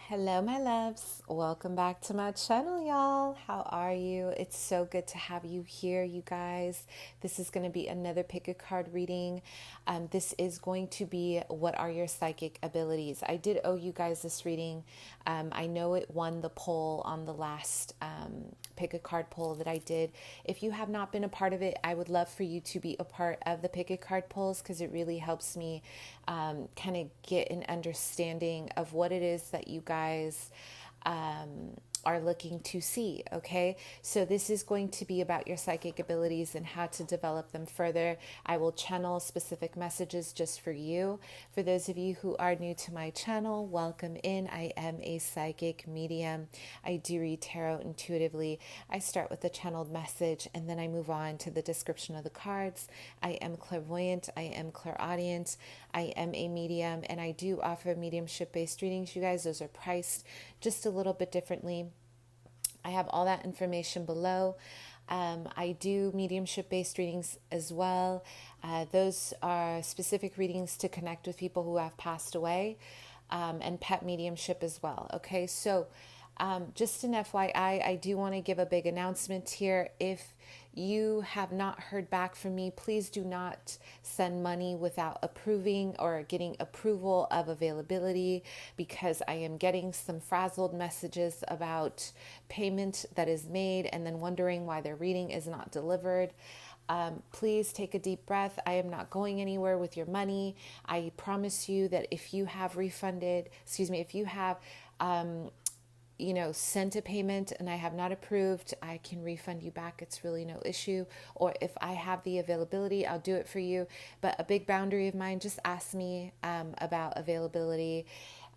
Hello, my loves. Welcome back to my channel, y'all. How are you? It's so good to have you here, you guys. This is going to be another pick a card reading. This is going to be what are your psychic abilities? I did owe you guys this reading. I know it won the poll on the last pick a card poll that I did. If you have not been a part of it, I would love for you to be a part of the pick a card polls because it really helps me kind of get an understanding of what it is that you guys are looking to see. Okay, so this is going to be about your psychic abilities and how to develop them further. I will channel specific messages just for you. For those of you who are new to my channel, welcome in. I am a psychic medium. I do read tarot intuitively. I start with a channeled message and then I move on to the description of the cards. I am clairvoyant. I am clairaudient. I am a medium, and I do offer mediumship based readings, you guys. Those are priced just a little bit differently. I have all that information below. I do mediumship based readings as well. Those are specific readings to connect with people who have passed away, and pet mediumship as well. Okay, so just an FYI, I do want to give a big announcement here. If you have not heard back from me, please do not send money without approving or getting approval of availability, because I am getting some frazzled messages about payment that is made and then wondering why their reading is not delivered. Please take a deep breath. I am not going anywhere with your money. I promise you that if you have if you have sent a payment and I have not approved, I can refund you back. It's really no issue. Or if I have the availability, I'll do it for you. But a big boundary of mine, just ask me about availability.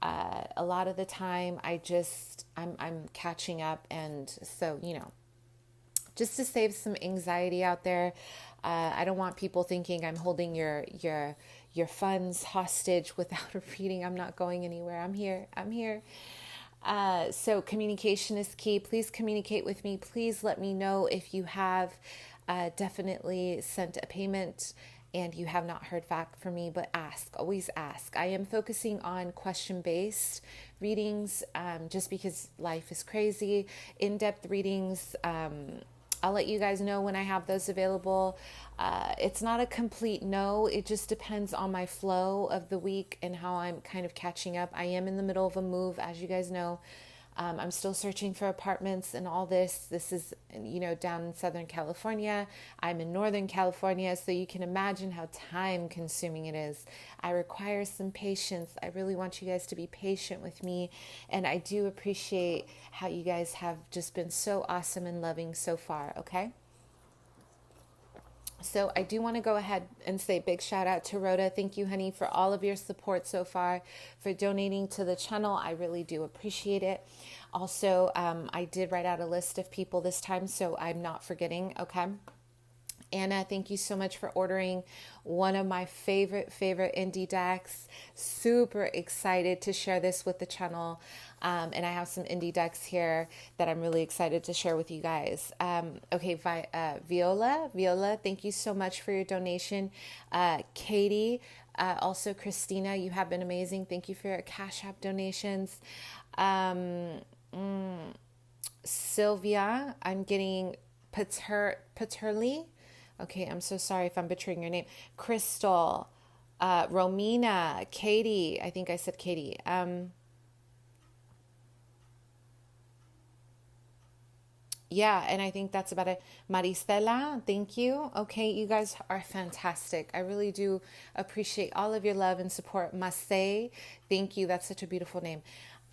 A lot of the time, I'm catching up, and so just to save some anxiety out there. I don't want people thinking I'm holding your funds hostage without a reading. I'm not going anywhere. I'm here. So communication is key. Please communicate with me. Please let me know if you have definitely sent a payment and you have not heard back from me, but always ask. I am focusing on question-based readings just because life is crazy. In-depth readings, I'll let you guys know when I have those available. It's not a complete no. It just depends on my flow of the week and how I'm kind of catching up. I am in the middle of a move, as you guys know. I'm still searching for apartments and all this. This is, down in Southern California. I'm in Northern California, so you can imagine how time consuming it is. I require some patience. I really want you guys to be patient with me. And I do appreciate how you guys have just been so awesome and loving so far, okay? So I do want to go ahead and say big shout out to Rhoda. Thank you, honey, for all of your support so far, for donating to the channel. I really do appreciate it. Also, I did write out a list of people this time, so I'm not forgetting, okay? Anna, thank you so much for ordering one of my favorite indie decks. Super excited to share this with the channel. And I have some indie decks here that I'm really excited to share with you guys. Viola, thank you so much for your donation. Katie, also Christina, you have been amazing. Thank you for your Cash App donations. Sylvia, I'm getting Paterly. Okay, I'm so sorry if I'm butchering your name. Crystal, Romina, Katie. I think I said Katie. Yeah, and I think that's about it. Maristela, thank you. Okay, you guys are fantastic. I really do appreciate all of your love and support. Masse, thank you. That's such a beautiful name.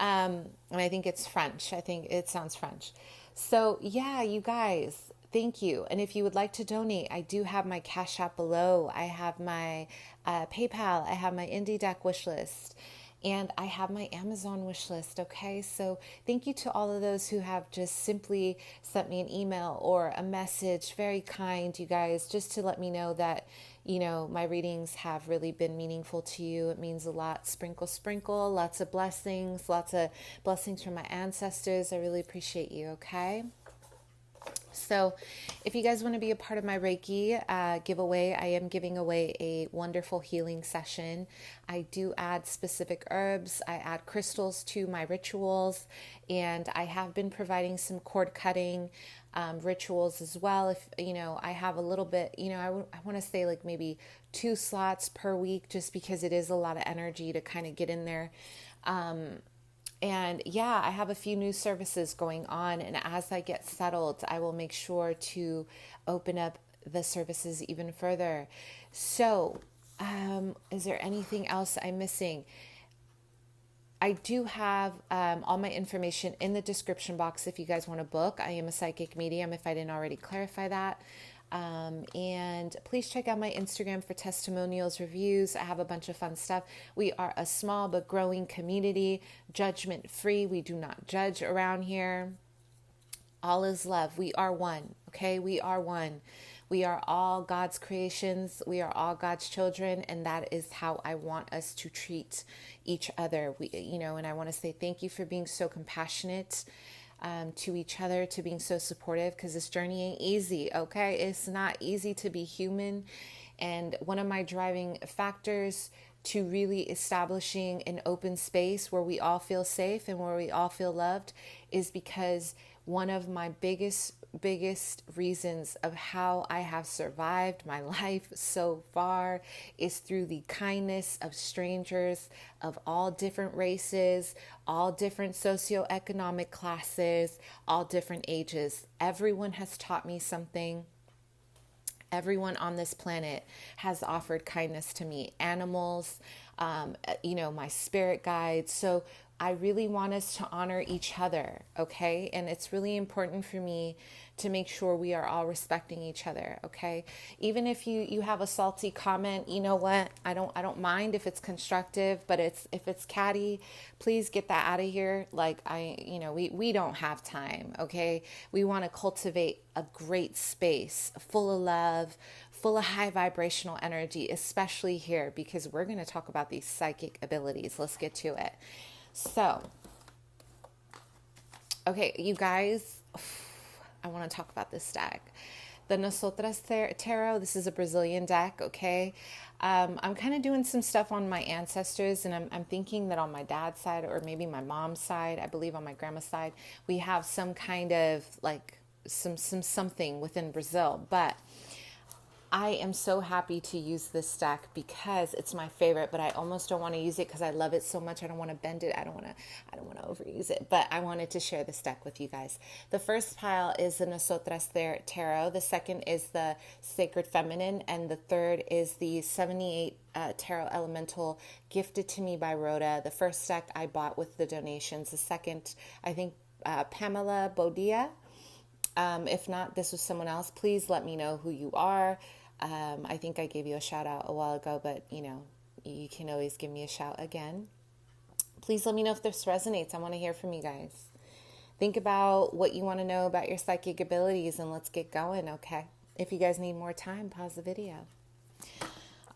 And I think it's French. I think it sounds French. So yeah, you guys, thank you. And if you would like to donate, I do have my Cash App below. I have my PayPal. I have my Indie Deck wish list. And I have my Amazon wish list, okay? So thank you to all of those who have just simply sent me an email or a message. Very kind, you guys, just to let me know that, my readings have really been meaningful to you. It means a lot. Sprinkle, sprinkle, lots of blessings from my ancestors. I really appreciate you, okay? So if you guys want to be a part of my Reiki giveaway, I am giving away a wonderful healing session. I do add specific herbs. I add crystals to my rituals, and I have been providing some cord cutting rituals as well. If, I have a little bit, I want to say like maybe 2 slots per week, just because it is a lot of energy to kind of get in there. And yeah, I have a few new services going on. And as I get settled, I will make sure to open up the services even further. So, is there anything else I'm missing? I do have all my information in the description box if you guys want to book. I am a psychic medium, if I didn't already clarify that. And please check out my Instagram for testimonials, reviews. I have a bunch of fun stuff. We are a small but growing community, judgment free. We do not judge around here. All is love. We are one. Okay. We are one. We are all God's creations. We are all God's children. And that is how I want us to treat each other. And I want to say thank you for being so compassionate to each other, to being so supportive, because this journey ain't easy, okay? It's not easy to be human. And one of my driving factors to really establishing an open space where we all feel safe and where we all feel loved is because one of my biggest reasons of how I have survived my life so far is through the kindness of strangers of all different races, all different socioeconomic classes, all different ages. Everyone has taught me something. Everyone on this planet has offered kindness to me. Animals, my spirit guides. So I really want us to honor each other, okay? And it's really important for me to make sure we are all respecting each other, okay? Even if you have a salty comment, you know what? I don't mind if it's constructive, but if it's catty, please get that out of here. Like we don't have time, okay? We want to cultivate a great space full of love, full of high vibrational energy, especially here, because we're going to talk about these psychic abilities. Let's get to it. So, okay, you guys, I want to talk about this deck. The Nosotras Tarot, this is a Brazilian deck, okay? I'm kind of doing some stuff on my ancestors, and I'm thinking that on my dad's side, or maybe my mom's side, I believe on my grandma's side, we have some kind of like something within Brazil, but I am so happy to use this deck because it's my favorite, but I almost don't want to use it because I love it so much. I don't want to bend it. I don't want to overuse it, but I wanted to share this deck with you guys. The first pile is the Nosotras Tarot. The second is the Sacred Feminine, and the third is the 78 Tarot Elemental gifted to me by Rhoda. The first deck I bought with the donations. The second, I think, Pamela Bodia. If not, this was someone else. Please let me know who you are. I think I gave you a shout out a while ago, but you can always give me a shout again. Please let me know if this resonates. I want to hear from you guys. Think about what you want to know about your psychic abilities, and let's get going, okay? If you guys need more time, pause the video.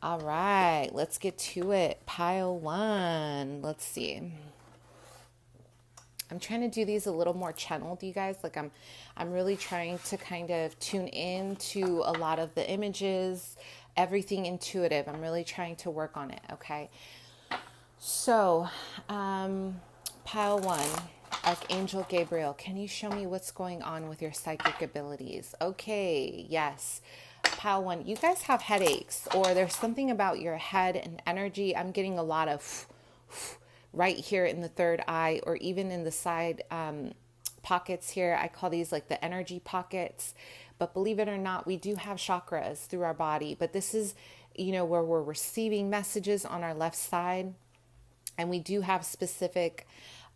All right, let's get to it. Pile 1. Let's see. I'm trying to do these a little more channeled, you guys. Like I'm really trying to kind of tune in to a lot of the images, everything intuitive. I'm really trying to work on it, okay? So, pile 1, Archangel Gabriel, can you show me what's going on with your psychic abilities? Okay, yes. Pile 1, you guys have headaches, or there's something about your head and energy. I'm getting a lot of right here in the third eye, or even in the side pockets here. I call these like the energy pockets. But believe it or not, we do have chakras through our body. But this is, where we're receiving messages on our left side. And we do have specific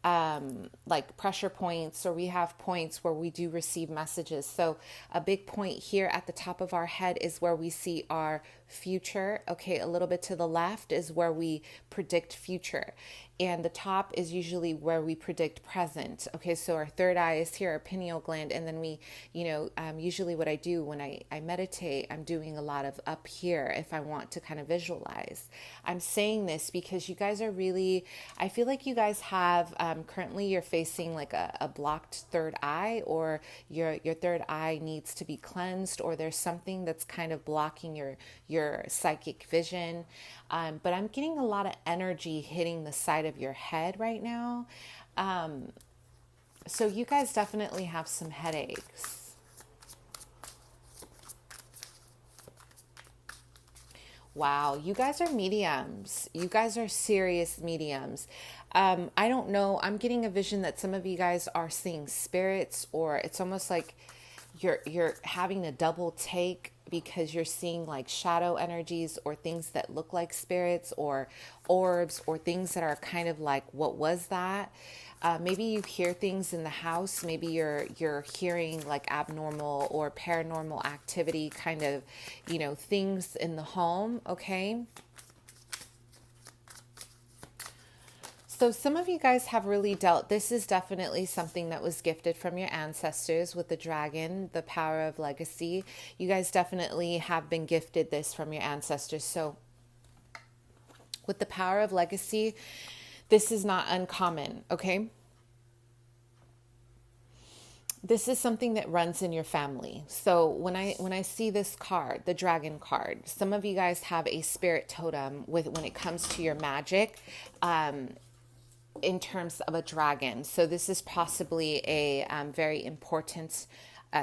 like pressure points, or we have points where we do receive messages. So a big point here at the top of our head is where we see our future. Okay, a little bit to the left is where we predict future. And the top is usually where we predict present. Okay, so our third eye is here, our pineal gland. And then we, usually what I do when I meditate, I'm doing a lot of up here if I want to kind of visualize. I'm saying this because you guys are really, I feel like you guys have, currently you're facing like a blocked third eye, or your third eye needs to be cleansed, or there's something that's kind of blocking your psychic vision. But I'm getting a lot of energy hitting the side of your head right now. So you guys definitely have some headaches. Wow, you guys are mediums. You guys are serious mediums. I don't know. I'm getting a vision that some of you guys are seeing spirits, or it's almost like you're having a double take because you're seeing like shadow energies or things that look like spirits or orbs or things that are kind of like, what was that? Maybe you hear things in the house. Maybe you're hearing like abnormal or paranormal activity, kind of, things in the home. Okay. So some of you guys have really this is definitely something that was gifted from your ancestors with the dragon, the power of legacy. You guys definitely have been gifted this from your ancestors. So with the power of legacy, this is not uncommon, okay? This is something that runs in your family. So when I see this card, the dragon card, some of you guys have a spirit totem when it comes to your magic. In terms of a dragon. So this is possibly a very important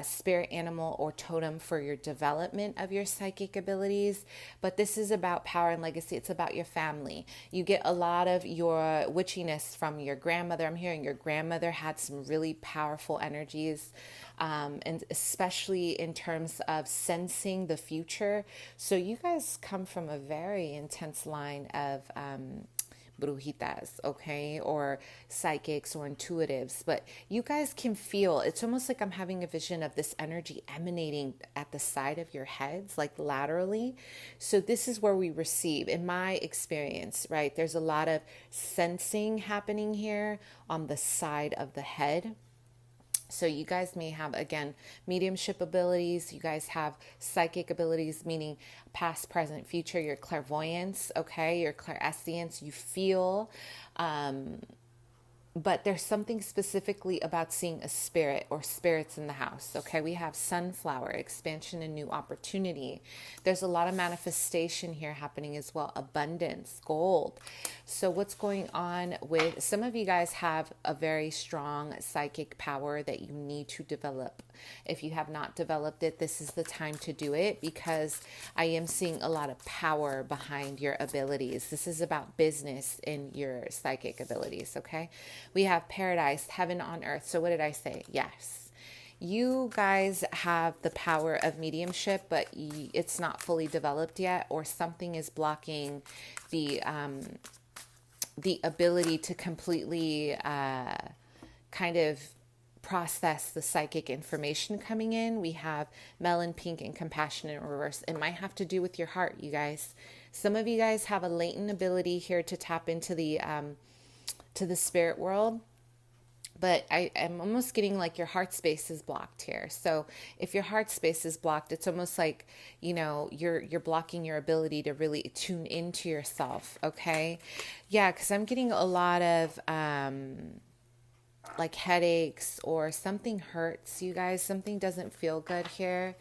spirit animal or totem for your development of your psychic abilities. But this is about power and legacy. It's about your family. You get a lot of your witchiness from your grandmother. I'm hearing your grandmother had some really powerful energies, and especially in terms of sensing the future. So you guys come from a very intense line of brujitas, okay, or psychics or intuitives, but you guys can feel, it's almost like I'm having a vision of this energy emanating at the side of your heads, like laterally. So this is where we receive, in my experience, right? There's a lot of sensing happening here on the side of the head. So you guys may have, again, mediumship abilities. You guys have psychic abilities, meaning past, present, future, your clairvoyance, okay, your clairsentience, you feel. But there's something specifically about seeing a spirit or spirits in the house. Okay, we have sunflower, expansion and new opportunity. There's a lot of manifestation here happening as well. Abundance, gold. So what's going on with some of you guys have a very strong psychic power that you need to develop. If you have not developed it, this is the time to do it, because I am seeing a lot of power behind your abilities. This is about business in your psychic abilities, okay? We have paradise, heaven on earth. So what did I say? Yes. You guys have the power of mediumship, but it's not fully developed yet, or something is blocking the ability to completely kind of process the psychic information coming in. We have melon pink and compassion in reverse. It might have to do with your heart, you guys. Some of you guys have a latent ability here to tap into the spirit world, but I'm almost getting like your heart space is blocked here. So if your heart space is blocked, it's almost like, you're blocking your ability to really tune into yourself. Okay. Yeah. Cause I'm getting a lot of, like headaches, or something hurts you guys. Something doesn't feel good here.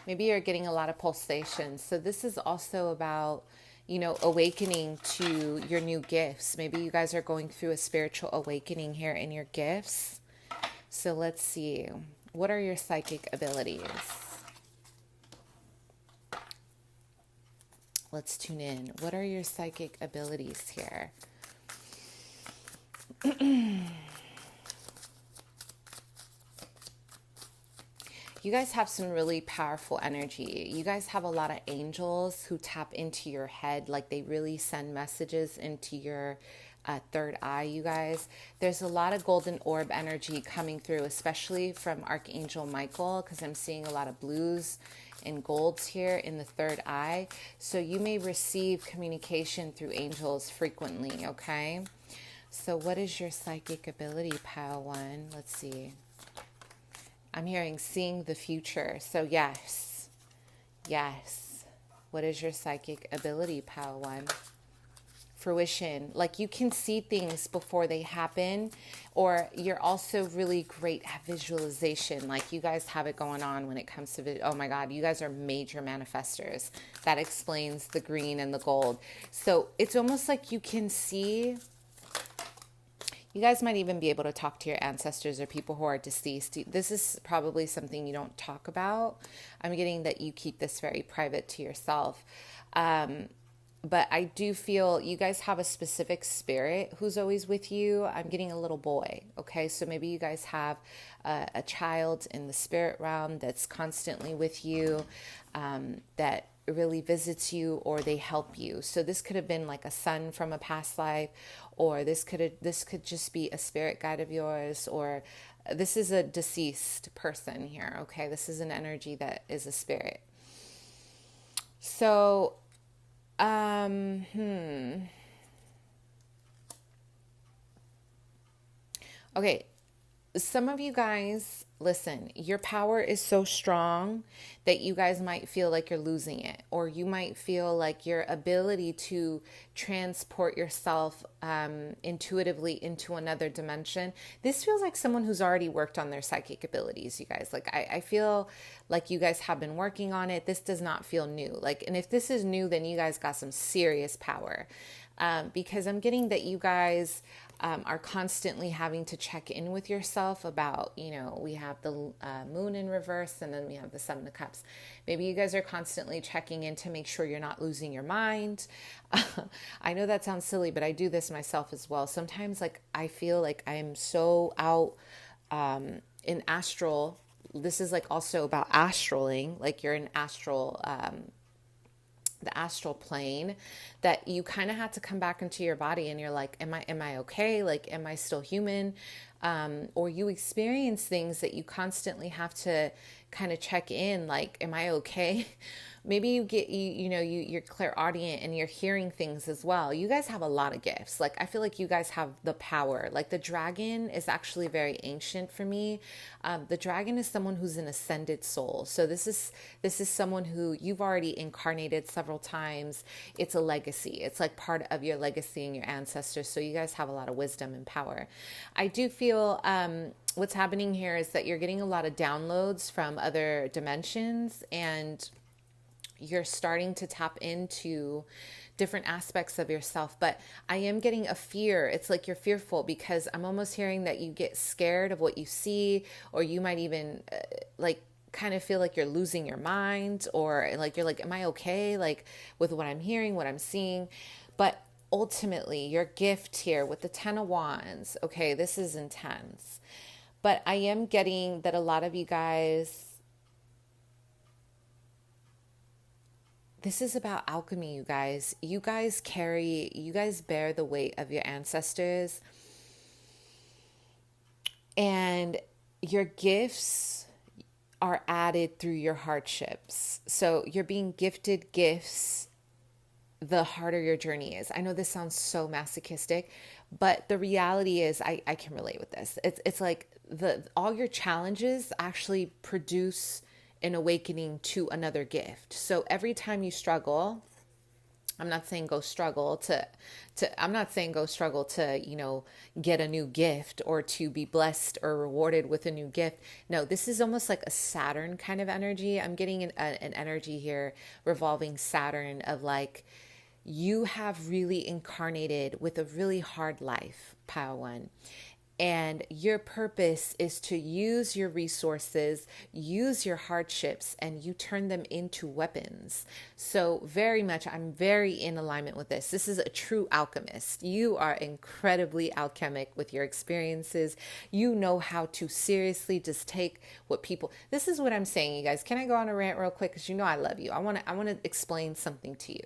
Maybe you're getting a lot of pulsations. So this is also about, awakening to your new gifts. Maybe you guys are going through a spiritual awakening here in your gifts. So let's see. What are your psychic abilities? Let's tune in. What are your psychic abilities here? You guys have some really powerful energy. You guys have a lot of angels who tap into your head, like they really send messages into your third eye, you guys. There's a lot of golden orb energy coming through, especially from Archangel Michael, because I'm seeing a lot of blues and golds here in the third eye. So you may receive communication through angels frequently, okay? So what is your psychic ability, Pile One? Let's see. I'm hearing seeing the future. So yes. Yes. What is your psychic ability, Pile One? Fruition. Like you can see things before they happen, or you're also really great at visualization. Like you guys have it going on when it comes to oh my God, you guys are major manifestors. That explains the green and the gold. So it's almost like you can see. You guys might even be able to talk to your ancestors or people who are deceased. This is probably something you don't talk about. I'm getting that you keep this very private to yourself. But I do feel you guys have a specific spirit who's always with you. I'm getting a little boy. Okay. So maybe you guys have a child in the spirit realm that's constantly with you, that really visits you, or they help you. So this could have been like a son from a past life, or this could just be a spirit guide of yours, or this is a deceased person here. Okay. This is an energy that is a spirit. So, okay. Some of you guys, listen, your power is so strong that you guys might feel like you're losing it, or you might feel like your ability to transport yourself intuitively into another dimension. This feels like someone who's already worked on their psychic abilities, you guys. Like I feel like you guys have been working on it. This does not feel new. Like, and if this is new, then you guys got some serious power. Because I'm getting that you guys are constantly having to check in with yourself about, we have the moon in reverse, and then we have the Seven of Cups. Maybe you guys are constantly checking in to make sure you're not losing your mind. I know that sounds silly, but I do this myself as well. Sometimes like I feel like I'm so out in astral. This is like also about astraling, like you're in astral the astral plane, that you kind of have to come back into your body and you're like, am I okay? Like, am I still human? Or you experience things that you constantly have to kind of check in, like, am I okay? Maybe you get, you're clairaudient and you're hearing things as well. You guys have a lot of gifts. Like, I feel like you guys have the power. Like the dragon is actually very ancient for me. The dragon is someone who's an ascended soul. So this is someone who you've already incarnated several times. It's a legacy. It's like part of your legacy and your ancestors. So you guys have a lot of wisdom and power. I do feel, what's happening here is that you're getting a lot of downloads from other dimensions, and you're starting to tap into different aspects of yourself. But I am getting a fear. It's like you're fearful, because I'm almost hearing that you get scared of what you see, or you might even like kind of feel like you're losing your mind, or like you're like, am I okay? Like with what I'm hearing, what I'm seeing. But ultimately your gift here with the 10 of Wands, okay, this is intense. But I am getting that a lot of you guys, this is about alchemy, you guys. You guys bear the weight of your ancestors, and your gifts are added through your hardships. So you're being gifted gifts the harder your journey is. I know this sounds so masochistic, but the reality is I can relate with this. It's like all your challenges actually produce an awakening to another gift. So every time you struggle, I'm not saying go struggle to get a new gift or to be blessed or rewarded with a new gift. No, this is almost like a Saturn kind of energy. I'm getting an energy here revolving Saturn of like, you have really incarnated with a really hard life, Pile One. And your purpose is to use your resources, use your hardships, and you turn them into weapons. So very much, I'm very in alignment with this. This is a true alchemist. You are incredibly alchemic with your experiences. You know how to seriously just take what people, this is what I'm saying, you guys. Can I go on a rant real quick? Because I love you. I want to explain something to you.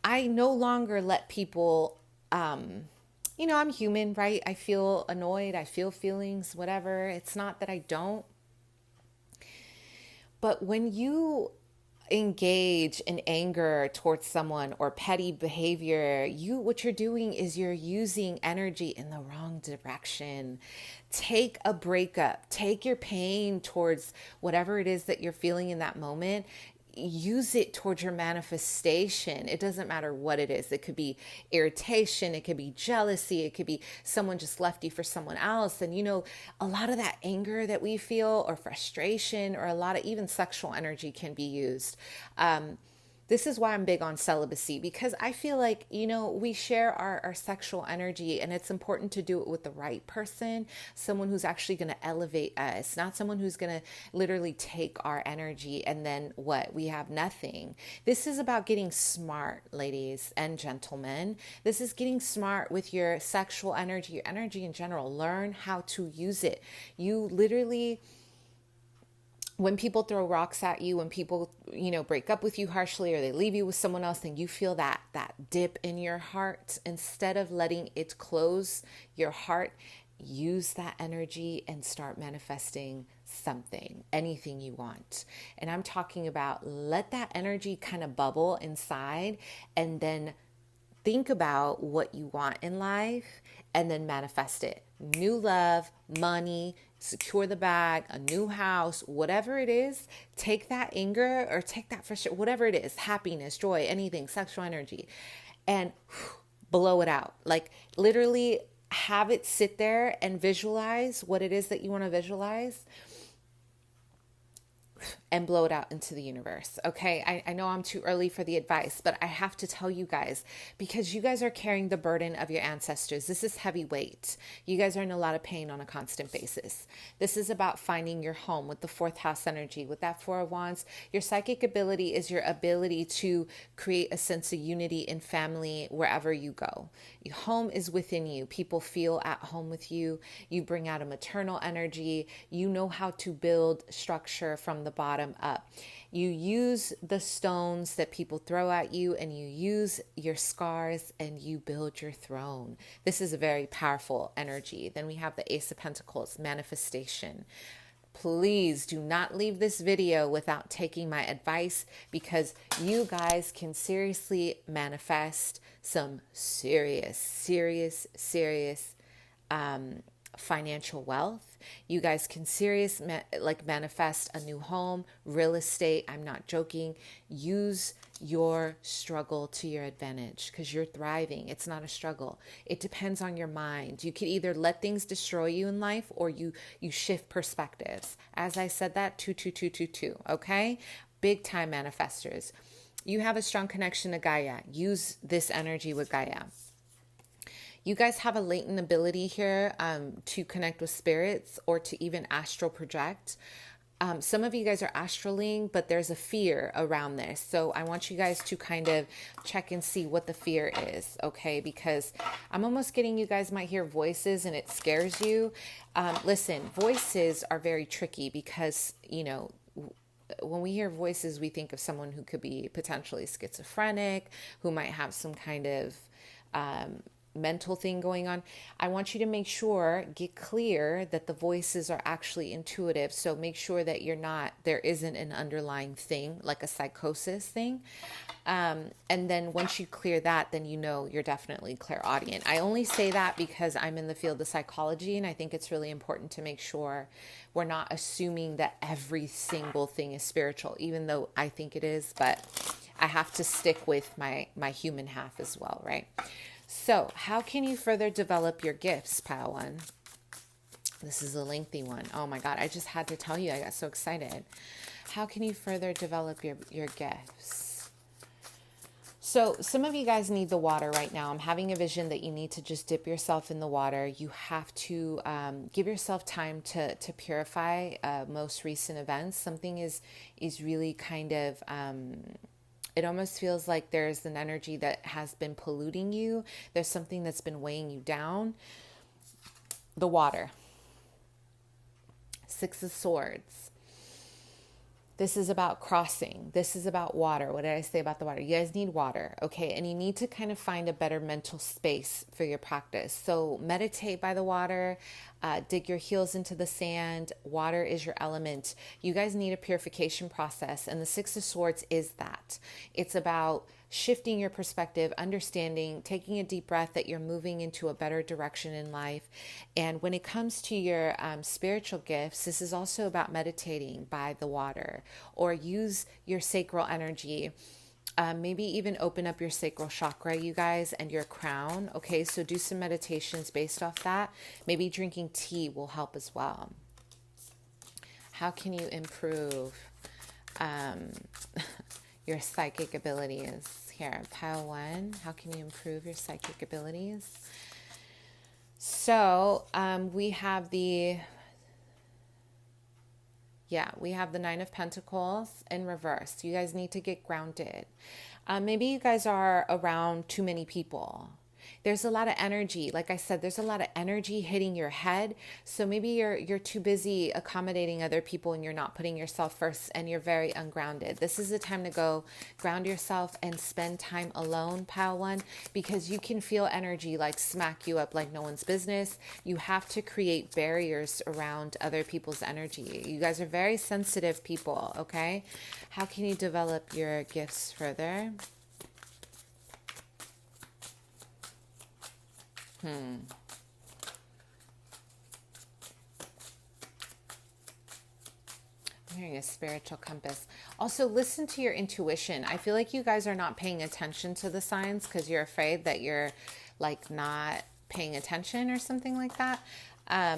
I no longer let people, I'm human, right? I feel annoyed, I feel feelings, whatever. It's not that I don't. But when you engage in anger towards someone or petty behavior, what you're doing is you're using energy in the wrong direction. Take a breakup, take your pain towards whatever it is that you're feeling in that moment. Use it towards your manifestation. It doesn't matter what it is. It could be irritation, it could be jealousy, it could be someone just left you for someone else. And a lot of that anger that we feel, or frustration, or a lot of even sexual energy can be used. This is why I'm big on celibacy, because I feel like, we share our sexual energy, and it's important to do it with the right person, someone who's actually going to elevate us, not someone who's going to literally take our energy and then what? We have nothing. This is about getting smart, ladies and gentlemen. This is getting smart with your sexual energy, your energy in general. Learn how to use it. You literally, when people throw rocks at you, when people, break up with you harshly, or they leave you with someone else, and you feel that dip in your heart, instead of letting it close your heart, use that energy and start manifesting something, anything you want. And I'm talking about, let that energy kind of bubble inside, and then think about what you want in life, and then manifest it. New love, money, secure the bag, a new house, whatever it is. Take that anger, or take that frustration, whatever it is, happiness, joy, anything, sexual energy, and blow it out. Like, literally have it sit there and visualize what it is that you want to visualize, and blow it out into the universe. Okay. I know I'm too early for the advice, but I have to tell you guys, because you guys are carrying the burden of your ancestors. This is heavy weight. You guys are in a lot of pain on a constant basis. This is about finding your home with the fourth house energy. With that Four of Wands, your psychic ability is your ability to create a sense of unity in family wherever you go. Your home is within you. People feel at home with you. You bring out a maternal energy. You know how to build structure from the bottom up. You use the stones that people throw at you, and you use your scars, and you build your throne. This is a very powerful energy. Then we have the Ace of Pentacles, manifestation. Please do not leave this video without taking my advice, because you guys can seriously manifest some serious financial wealth. You guys can manifest a new home, real estate. I'm not joking. Use your struggle to your advantage, because you're thriving. It's not a struggle. It depends on your mind. You can either let things destroy you in life, or you shift perspectives. As I said, that 22222. Okay, big time manifestors. You have a strong connection to Gaia. Use this energy with Gaia. You guys have a latent ability here to connect with spirits, or to even astral project. Some of you guys are astraling, but there's a fear around this. So I want you guys to kind of check and see what the fear is, okay? Because I'm almost getting, you guys might hear voices and it scares you. Listen, voices are very tricky, because, when we hear voices, we think of someone who could be potentially schizophrenic, who might have some kind of mental thing going on. I want you to get clear that the voices are actually intuitive. So make sure that there isn't an underlying thing, like a psychosis thing. And then once you clear that, then you're definitely clairaudient. I only say that because I'm in the field of psychology, and I think it's really important to make sure we're not assuming that every single thing is spiritual, even though I think it is, but I have to stick with my human half as well, right? So how can you further develop your gifts, pile one? This is a lengthy one. Oh my God, I just had to tell you, I got so excited. How can you further develop your gifts? So some of you guys need the water right now. I'm having a vision that you need to just dip yourself in the water. You have to give yourself time to purify most recent events. Something is really kind of... it almost feels like there's an energy that has been polluting you. There's something that's been weighing you down. The water. Six of Swords. This is about crossing. This is about water. What did I say about the water? You guys need water, okay? And you need to kind of find a better mental space for your practice. So meditate by the water, dig your heels into the sand. Water is your element. You guys need a purification process. And the Six of Swords is that. It's about shifting your perspective, understanding, taking a deep breath that you're moving into a better direction in life. And when it comes to your spiritual gifts, this is also about meditating by the water, or use your sacral energy. Maybe even open up your sacral chakra, you guys, and your crown. Okay, so do some meditations based off that. Maybe drinking tea will help as well. How can you improve your psychic abilities? Here, pile 1. How can you improve your psychic abilities? So we have the Nine of Pentacles in reverse. You guys need to get grounded. Maybe you guys are around too many people. There's a lot of energy. Like I said, there's a lot of energy hitting your head. So maybe you're too busy accommodating other people and you're not putting yourself first, and you're very ungrounded. This is the time to go ground yourself and spend time alone, pile 1, because you can feel energy like smack you up like no one's business. You have to create barriers around other people's energy. You guys are very sensitive people, okay? How can you develop your gifts further? I'm hearing a spiritual compass. Also, listen to your intuition. I feel like you guys are not paying attention to the signs because you're afraid that you're like not paying attention or something like that.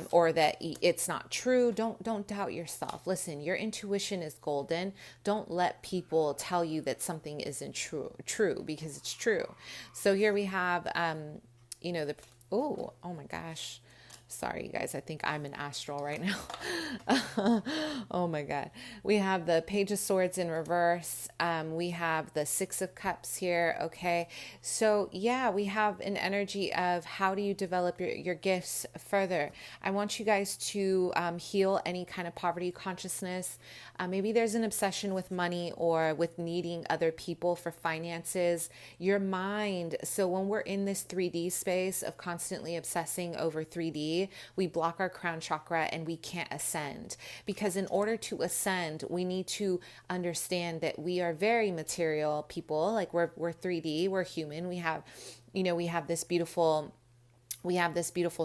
Or that it's not true. Don't doubt yourself. Listen, your intuition is golden. Don't let people tell you that something isn't true because it's true. So here we have oh my gosh. Sorry, you guys. I think I'm in astral right now. Oh my God. We have the Page of Swords in reverse. We have the Six of Cups here. Okay. So yeah, we have an energy of how do you develop your gifts further. I want you guys to heal any kind of poverty consciousness. Maybe there's an obsession with money or with needing other people for finances. Your mind. So when we're in this 3D space of constantly obsessing over 3D, we block our crown chakra and we can't ascend, because in order to ascend, we need to understand that we are very material people. Like we're 3D, we're human. We have this beautiful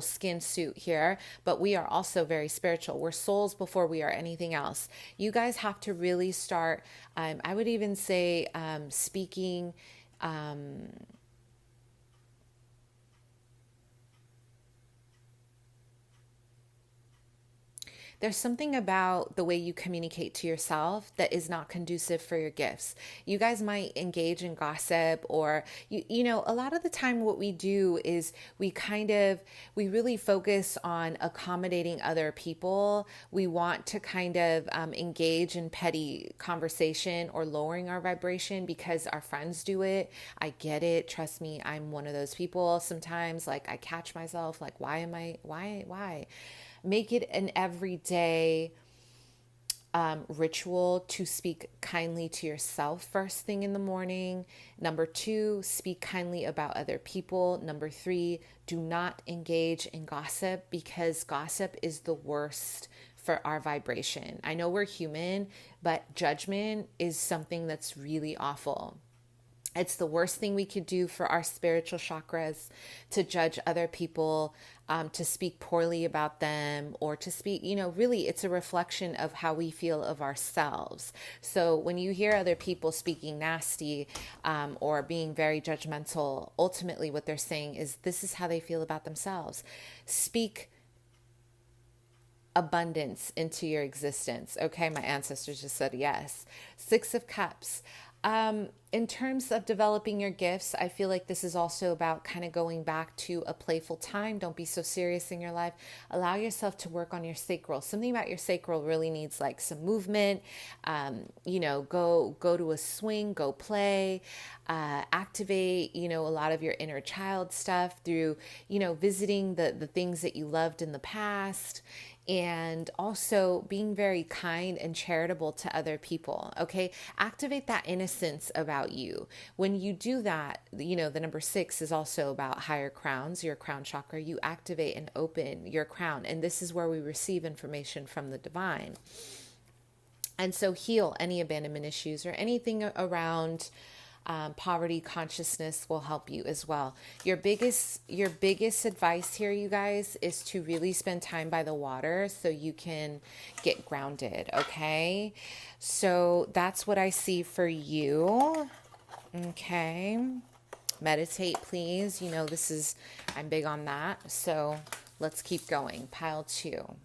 skin suit here, but we are also very spiritual. We're souls before we are anything else. You guys have to really start, I would even say, speaking, there's something about the way you communicate to yourself that is not conducive for your gifts. You guys might engage in gossip, or, a lot of the time what we do is we really focus on accommodating other people. We want to kind of engage in petty conversation or lowering our vibration because our friends do it. I get it. Trust me, I'm one of those people. Sometimes like I catch myself like, why? Make it an everyday ritual to speak kindly to yourself first thing in the morning. Number 2, speak kindly about other people. Number 3, do not engage in gossip, because gossip is the worst for our vibration. I know we're human, but judgment is something that's really awful. It's the worst thing we could do for our spiritual chakras, to judge other people, to speak poorly about them, or to speak, really it's a reflection of how we feel of ourselves. So when you hear other people speaking nasty or being very judgmental, ultimately what they're saying is this is how they feel about themselves. Speak abundance into your existence. Okay, my ancestors just said yes. Six of Cups. in terms of developing your gifts, I feel like this is also about kind of going back to a playful time. Don't be so serious in your life. Allow yourself to work on your sacral. Something about your sacral really needs like some movement. Go to a swing, go play, activate, a lot of your inner child stuff through, visiting the things that you loved in the past, and also being very kind and charitable to other people. Okay. Activate that innocence about you. When you do that, the number 6 is also about higher crowns, your crown chakra. You activate and open your crown. And this is where we receive information from the divine. And so heal any abandonment issues or anything around poverty consciousness will help you as well. Your biggest advice here, you guys, is to really spend time by the water so you can get grounded. Okay. So that's what I see for you. Okay. Meditate, please. I'm big on that. So let's keep going. Pile 2.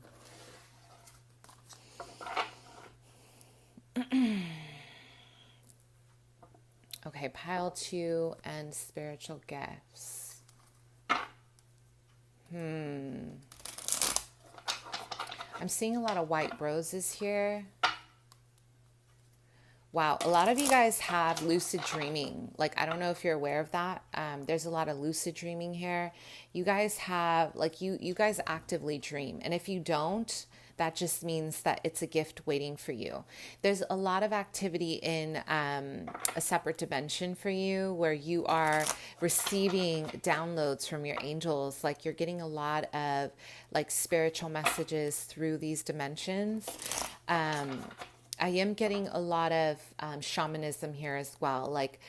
Okay, pile 2 and spiritual gifts. I'm seeing a lot of white roses here. Wow, a lot of you guys have lucid dreaming. Like, I don't know if you're aware of that. There's a lot of lucid dreaming here. You guys have, like, you guys actively dream. And if you don't, that just means that it's a gift waiting for you. There's a lot of activity in a separate dimension for you where you are receiving downloads from your angels. Like, you're getting a lot of like spiritual messages through these dimensions. I am getting a lot of shamanism here as well, like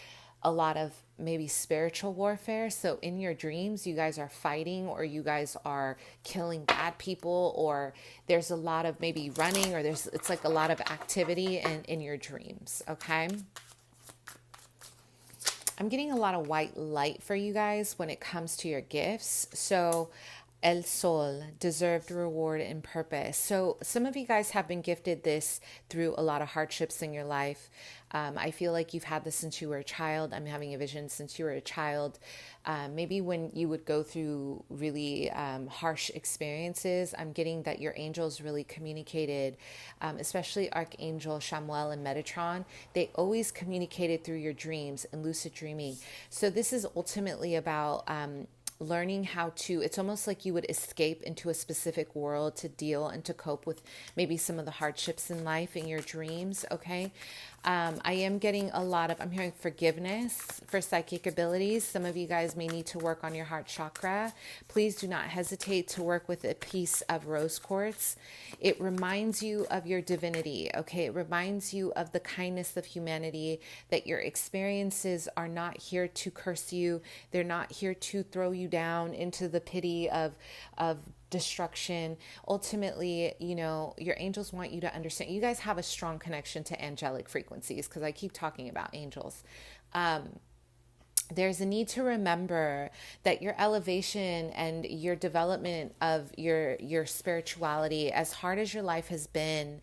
a lot of maybe spiritual warfare. So in your dreams, you guys are fighting, or you guys are killing bad people, or there's a lot of maybe running, or it's like a lot of activity in your dreams. Okay. I'm getting a lot of white light for you guys when it comes to your gifts. So El Sol, deserved reward and purpose. So some of you guys have been gifted this through a lot of hardships in your life. I feel like you've had this since you were a child. I'm having a vision since you were a child. Maybe when you would go through really harsh experiences, I'm getting that your angels really communicated, especially Archangel Chamuel and Metatron. They always communicated through your dreams and lucid dreaming. So this is ultimately about learning how to, it's almost like you would escape into a specific world to deal and to cope with maybe some of the hardships in life in your dreams. Okay. I am getting a lot of, I'm hearing forgiveness for psychic abilities. Some of you guys may need to work on your heart chakra. Please do not hesitate to work with a piece of rose quartz. It reminds you of your divinity. Okay. It reminds you of the kindness of humanity, that your experiences are not here to curse you. They're not here to throw you down into the pity of destruction. Ultimately, your angels want you to understand. You guys have a strong connection to angelic frequencies, because I keep talking about angels. There's a need to remember that your elevation and your development of your spirituality, as hard as your life has been,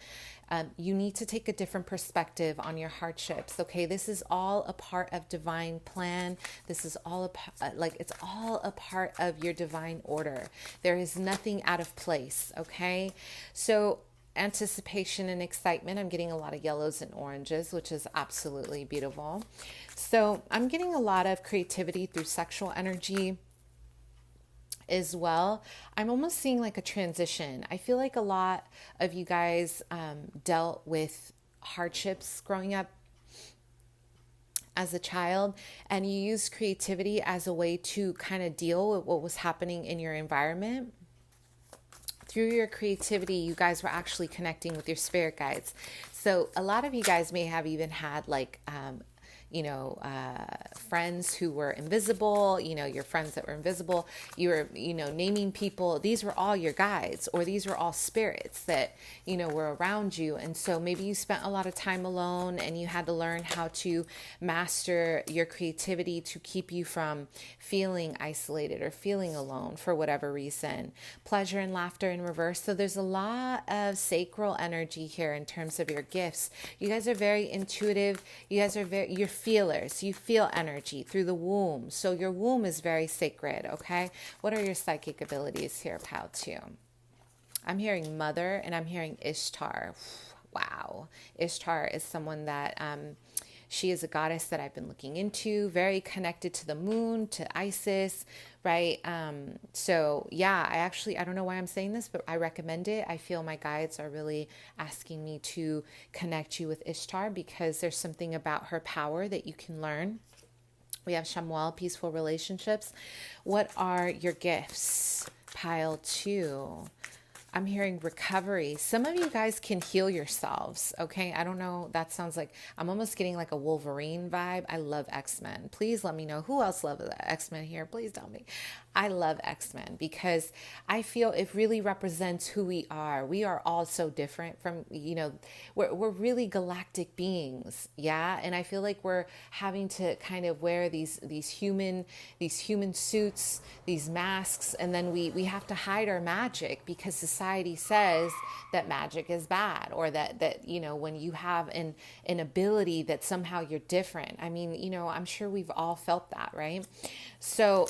you need to take a different perspective on your hardships. Okay, this is all a part of divine plan. This is all it's all a part of your divine order. There is nothing out of place. Okay, so anticipation and excitement. I'm getting a lot of yellows and oranges, which is absolutely beautiful. So I'm getting a lot of creativity through sexual energy as well. I'm almost seeing like a transition. I feel like a lot of you guys dealt with hardships growing up as a child, and you used creativity as a way to kind of deal with what was happening in your environment. Through your creativity, you guys were actually connecting with your spirit guides. So a lot of you guys may have even had like friends who were invisible, your friends that were invisible, you were, naming people. These were all your guides, or these were all spirits that, were around you. And so maybe you spent a lot of time alone and you had to learn how to master your creativity to keep you from feeling isolated or feeling alone for whatever reason. Pleasure and laughter in reverse. So there's a lot of sacral energy here in terms of your gifts. You guys are very intuitive. You guys are you're feelers. You feel energy through the womb. So your womb is very sacred, okay? What are your psychic abilities here, pile 2? I'm hearing mother and I'm hearing Ishtar. Wow. Ishtar is someone that she is a goddess that I've been looking into, very connected to the moon, to Isis, right? So yeah, I don't know why I'm saying this, but I recommend it. I feel my guides are really asking me to connect you with Ishtar because there's something about her power that you can learn. We have Shamuel, peaceful relationships. What are your gifts? Pile 2. I'm hearing recovery. Some of you guys can heal yourselves, okay? I don't know. That sounds like, I'm almost getting like a Wolverine vibe. I love X-Men. Please let me know. Who else loves X-Men here? Please tell me. I love X-Men because I feel it really represents who we are. We are all so different from, we're really galactic beings, yeah? And I feel like we're having to kind of wear these human suits, these masks, and then we have to hide our magic because society says that magic is bad, or that when you have an ability that somehow you're different. I mean, I'm sure we've all felt that, right? So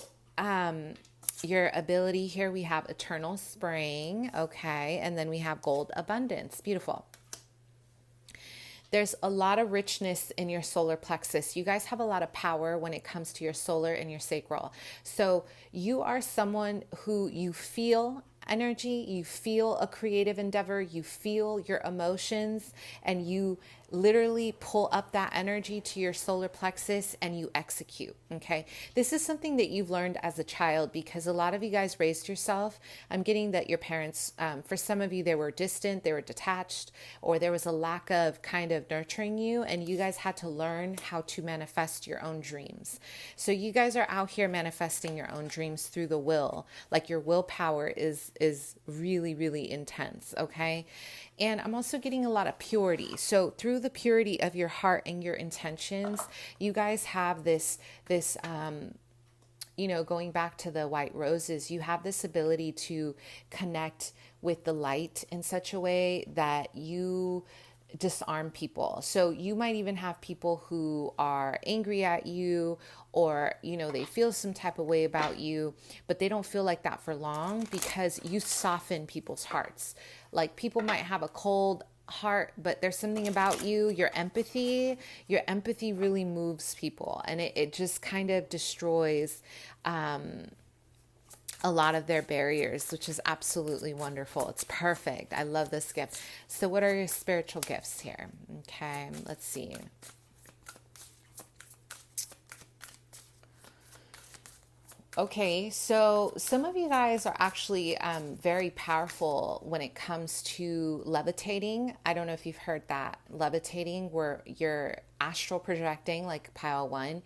your ability here, we have eternal spring, okay, and then we have gold abundance. Beautiful. There's a lot of richness in your solar plexus. You guys have a lot of power when it comes to your solar and your sacral. So you are someone who you feel energy, you feel a creative endeavor, you feel your emotions, and you literally pull up that energy to your solar plexus and you execute, okay? This is something that you've learned as a child because a lot of you guys raised yourself. I'm getting that your parents, for some of you, they were distant, they were detached, or there was a lack of kind of nurturing you, and you guys had to learn how to manifest your own dreams. So you guys are out here manifesting your own dreams through the will. Like your willpower is really, really intense, okay? And I'm also getting a lot of purity. So through the purity of your heart and your intentions, you guys have this, going back to the white roses, you have this ability to connect with the light in such a way that you disarm people. So you might even have people who are angry at you, or, they feel some type of way about you, but they don't feel like that for long because you soften people's hearts. Like people might have a cold heart, but there's something about you, your empathy really moves people, and it just kind of destroys, a lot of their barriers, which is absolutely wonderful. It's perfect. I love this gift. So what are your spiritual gifts here? Okay, let's see. Okay, so some of you guys are actually very powerful when it comes to levitating. I don't know if you've heard that. Levitating, where you're astral projecting, like pile 1.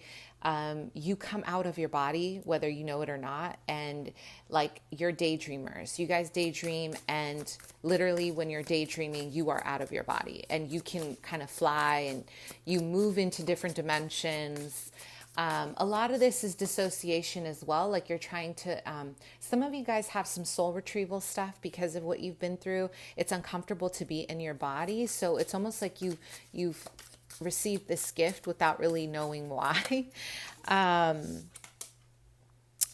You come out of your body, whether you know it or not, and like you're daydreamers. You guys daydream, and literally when you're daydreaming, you are out of your body, and you can kind of fly, and you move into different dimensions. A lot of this is dissociation as well. Like you're trying to, some of you guys have some soul retrieval stuff because of what you've been through. It's uncomfortable to be in your body. So it's almost like you've received this gift without really knowing why.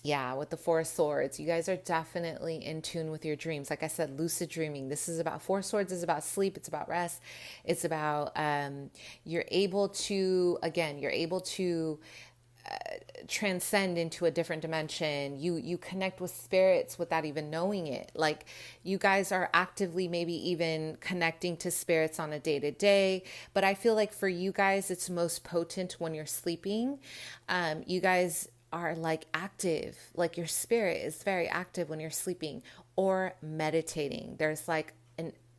Yeah, with the 4 swords, you guys are definitely in tune with your dreams. Like I said, lucid dreaming. This is about 4 swords is about sleep. It's about rest. It's about, you're able to transcend into a different dimension. You connect with spirits without even knowing it. Like you guys are actively maybe even connecting to spirits on a day-to-day. But I feel like for you guys, it's most potent when you're sleeping. You guys are like active, like your spirit is very active when you're sleeping or meditating. There's like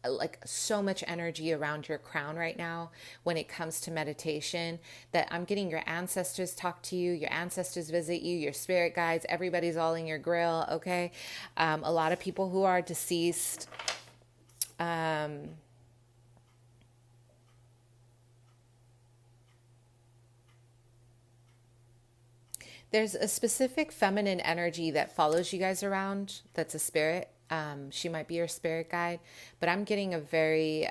like so much energy around your crown right now when it comes to meditation, that I'm getting your ancestors talk to you, your ancestors visit you, your spirit guides, everybody's all in your grill. Okay. A lot of people who are deceased, there's a specific feminine energy that follows you guys around. That's a spirit. She might be your spirit guide, but I'm getting a very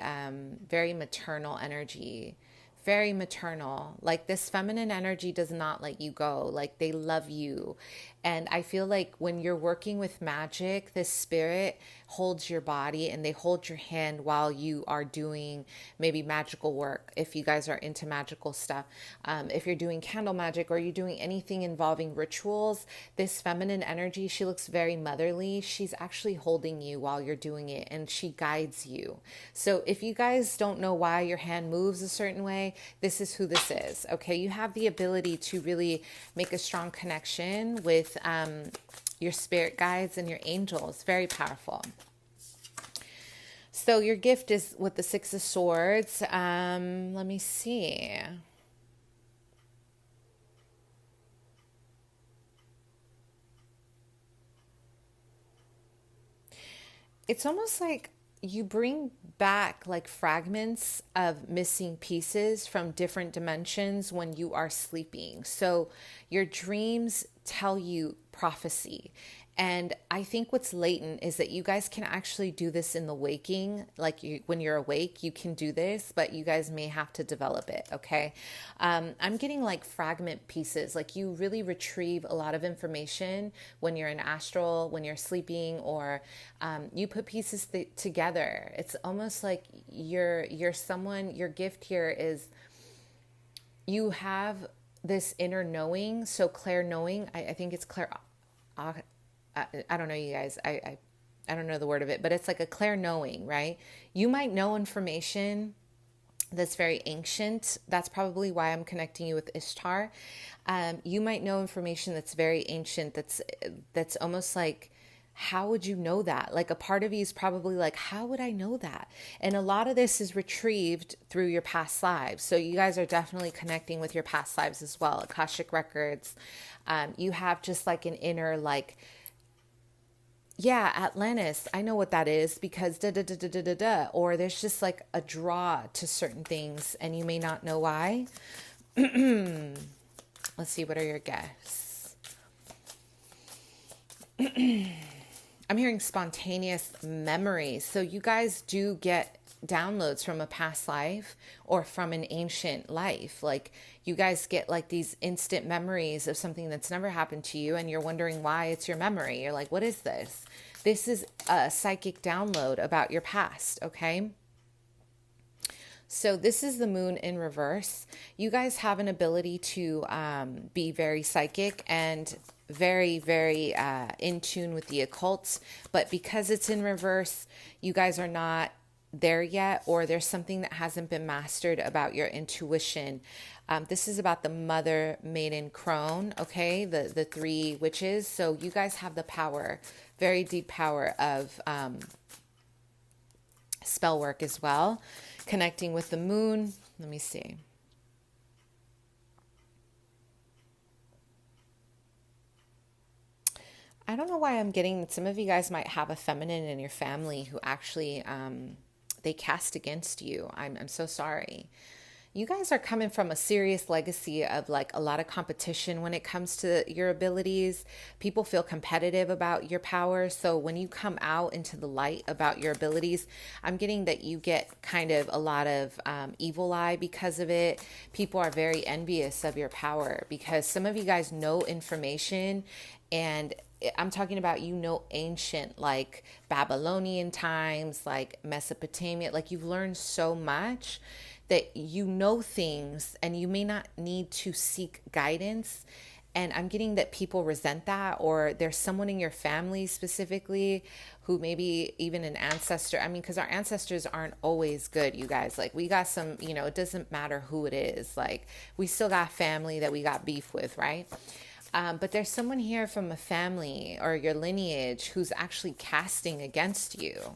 maternal energy, very maternal. Like this feminine energy does not let you go. Like they love you. And I feel like when you're working with magic, this spirit holds your body and they hold your hand while you are doing maybe magical work. If you guys are into magical stuff, if you're doing candle magic or you're doing anything involving rituals, this feminine energy, she looks very motherly. She's actually holding you while you're doing it and she guides you. So if you guys don't know why your hand moves a certain way, this is who this is. Okay. You have the ability to really make a strong connection with your spirit guides and your angels. Very powerful. So your gift is with the Six of Swords. Let me see. It's almost like you bring back like fragments of missing pieces from different dimensions when you are sleeping. So your dreams tell you prophecy. And I think what's latent is that you guys can actually do this in the waking. Like when you're awake, you can do this, but you guys may have to develop it. Okay. I'm getting like fragment pieces. Like you really retrieve a lot of information when you're in astral, when you're sleeping, or you put pieces together. It's almost like you're someone, your gift here is you have this inner knowing. So clair knowing, I think it's clair. I don't know, you guys. I don't know the word of it, but it's like a clair knowing, right? You might know information that's very ancient. That's probably why I'm connecting you with Ishtar. You might know information that's very ancient. That's almost like, how would you know that? Like a part of you is probably like, how would I know that? And a lot of this is retrieved through your past lives. So you guys are definitely connecting with your past lives as well. Akashic records. You have just like an inner like, yeah, Atlantis, I know what that is because da da da da da da da. Or there's just like a draw to certain things and you may not know why. Let's see, what are your guesses? I'm hearing spontaneous memories. So you guys do get downloads from a past life or from an ancient life. Like you guys get like these instant memories of something that's never happened to you and you're wondering why it's your memory. You're like, what is this? This is a psychic download about your past, okay? So this is the moon in reverse. You guys have an ability to be very psychic and very, very in tune with the occult. But because it's in reverse, you guys are not there yet, or there's something that hasn't been mastered about your intuition. This is about the mother, maiden, crone, okay? The three witches. So you guys have the power, very deep power of spell work as well. Connecting with the moon. Let me see. I don't know why I'm getting that some of you guys might have a feminine in your family who actually they cast against you. I'm so sorry. You guys are coming from a serious legacy of like a lot of competition when it comes to your abilities. People feel competitive about your power. So when you come out into the light about your abilities, I'm getting that you get kind of a lot of evil eye because of it. People are very envious of your power because some of you guys know information, and I'm talking about, you know, ancient, like Babylonian times, like Mesopotamia, like you've learned so much that you know things and you may not need to seek guidance. And I'm getting that people resent that, or there's someone in your family specifically who maybe even an ancestor. I mean, because our ancestors aren't always good, you guys. Like we got some, you know, it doesn't matter who it is. Like we still got family that we got beef with, right? But there's someone here from a family or your lineage who's actually casting against you.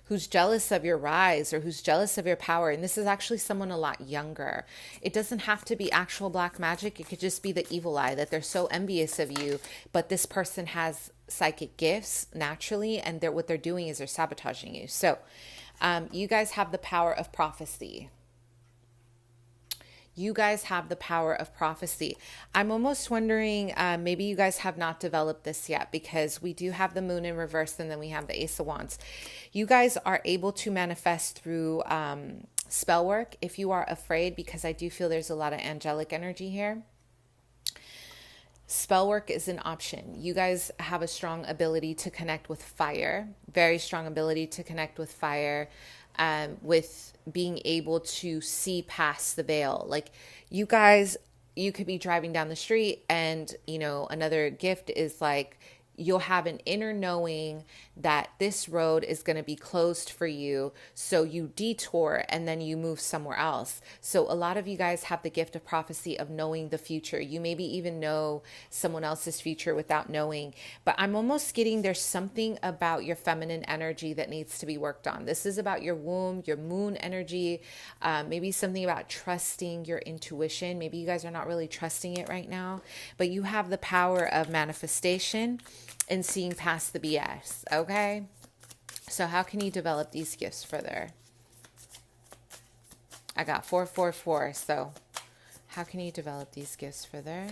who's jealous of your rise or who's jealous of your power. And this is actually someone a lot younger. It doesn't have to be actual black magic. It could just be the evil eye, that they're so envious of you, but this person has psychic gifts naturally, and what they're doing is they're sabotaging you. So you guys have the power of prophecy. You guys have the power of prophecy. I'm almost wondering, maybe you guys have not developed this yet, because we do have the moon in reverse and then we have the Ace of Wands. You guys are able to manifest through spell work if you are afraid, because I do feel there's a lot of angelic energy here. Spell work is an option. You guys have a strong ability to connect with fire, very strong ability to connect with fire. With being able to see past the veil. Like you guys, you could be driving down the street and, another gift is like, you'll have an inner knowing that this road is going to be closed for you. So you detour and then you move somewhere else. So a lot of you guys have the gift of prophecy of knowing the future. You maybe even know someone else's future without knowing. But I'm almost getting there's something about your feminine energy that needs to be worked on. This is about your womb, your moon energy, maybe something about trusting your intuition. Maybe you guys are not really trusting it right now, but you have the power of manifestation and seeing past the BS, okay? So how can you develop these gifts further? I got 444, so how can you develop these gifts further?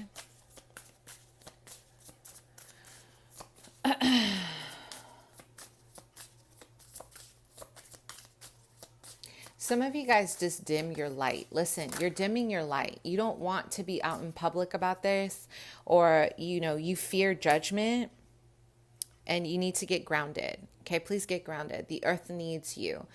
Some of you guys just dim your light. Listen, you're dimming your light. You don't want to be out in public about this, or, you fear judgment. And you need to get grounded. Okay, please get grounded. The earth needs you.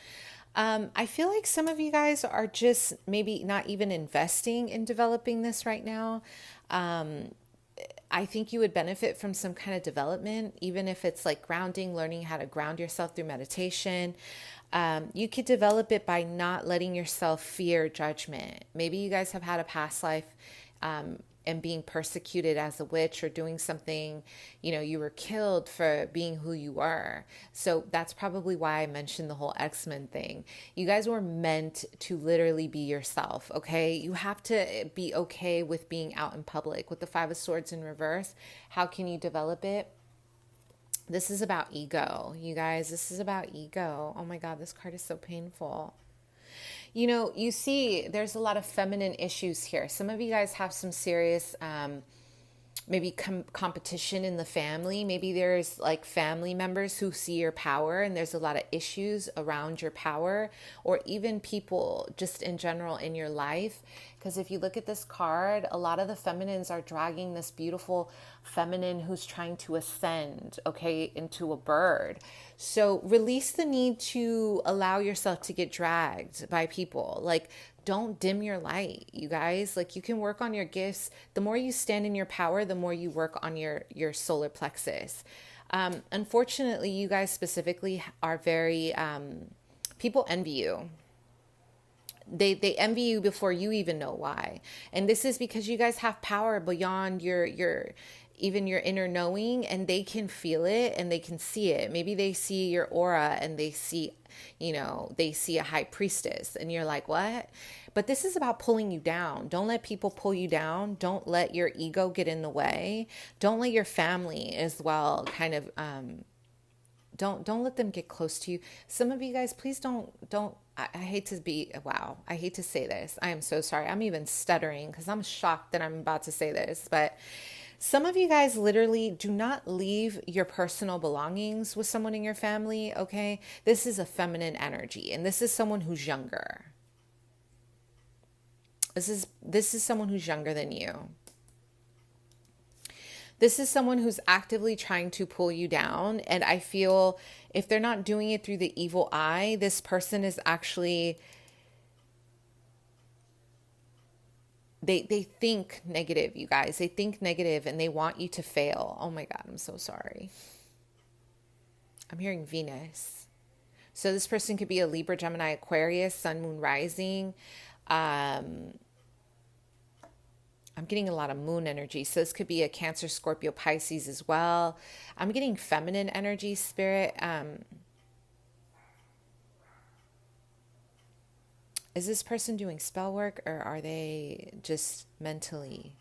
I feel like some of you guys are just maybe not even investing in developing this right now. I think you would benefit from some kind of development, even if it's like grounding, learning how to ground yourself through meditation. You could develop it by not letting yourself fear judgment. Maybe you guys have had a past life and being persecuted as a witch, or doing something, you were killed for being who you are. So that's probably why I mentioned the whole X-Men thing. You guys were meant to literally be yourself, okay? You have to be okay with being out in public. With the Five of Swords in reverse, how can you develop it? This is about ego, you guys. This is about ego. Oh my God, this card is so painful. You see there's a lot of feminine issues here. Some of you guys have some serious, maybe competition in the family. Maybe there's like family members who see your power and there's a lot of issues around your power, or even people just in general in your life. Because if you look at this card, a lot of the feminines are dragging this beautiful feminine who's trying to ascend, okay, into a bird. So release the need to allow yourself to get dragged by people. Like, don't dim your light, you guys. Like, you can work on your gifts. The more you stand in your power, the more you work on your solar plexus. Unfortunately, you guys specifically are very, people envy you. They envy you before you even know why. And this is because you guys have power beyond your even your inner knowing, and they can feel it and they can see it. Maybe they see your aura and they see, they see a high priestess and you're like, what? But this is about pulling you down. Don't let people pull you down. Don't let your ego get in the way. Don't let your family as well kind of, don't let them get close to you. Some of you guys, please don't, I hate to be, wow, I hate to say this. I am so sorry. I'm even stuttering because I'm shocked that I'm about to say this, but some of you guys literally do not leave your personal belongings with someone in your family, okay? This is a feminine energy, and this is someone who's younger. This is someone who's younger than you. This is someone who's actively trying to pull you down, and I feel if they're not doing it through the evil eye, this person is actually... They think negative, you guys. They think negative and they want you to fail. Oh my God, I'm so sorry. I'm hearing Venus. So this person could be a Libra, Gemini, Aquarius, Sun, Moon, Rising. I'm getting a lot of moon energy. So this could be a Cancer, Scorpio, Pisces as well. I'm getting feminine energy, spirit. Is this person doing spell work, or are they just mentally?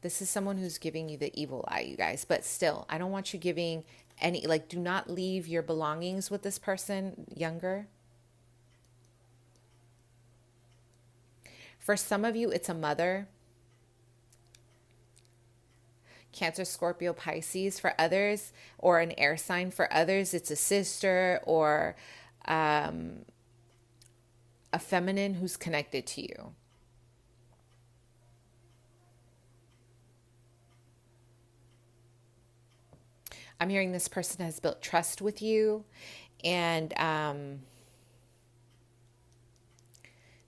This is someone who's giving you the evil eye, you guys. But still, I don't want you giving any, like, do not leave your belongings with this person younger. For some of you, it's a mother. Cancer, Scorpio, Pisces. For others, or an air sign. For others, it's a sister or a feminine who's connected to you. I'm hearing this person has built trust with you, and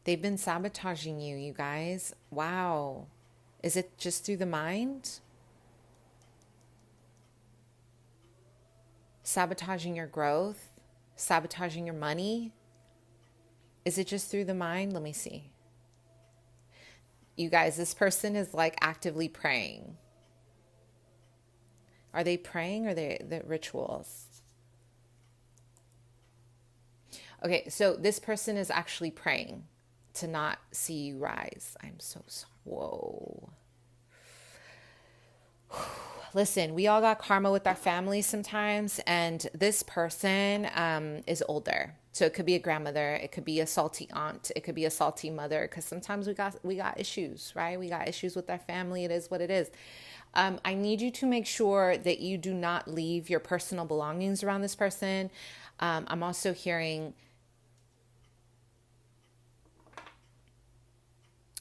they've been sabotaging you, you guys. Wow. Is it just through the mind? Sabotaging your growth? Sabotaging your money? Is it just through the mind? Let me see. You guys, this person is like actively praying. Are they praying, or the rituals? Okay, so this person is actually praying to not see you rise. I'm so sorry. Whoa. Listen, we all got karma with our families sometimes, and this person is older. So it could be a grandmother, it could be a salty aunt, it could be a salty mother, because sometimes we got issues, right? We got issues with our family. It is what it is. I need you to make sure that you do not leave your personal belongings around this person. I'm also hearing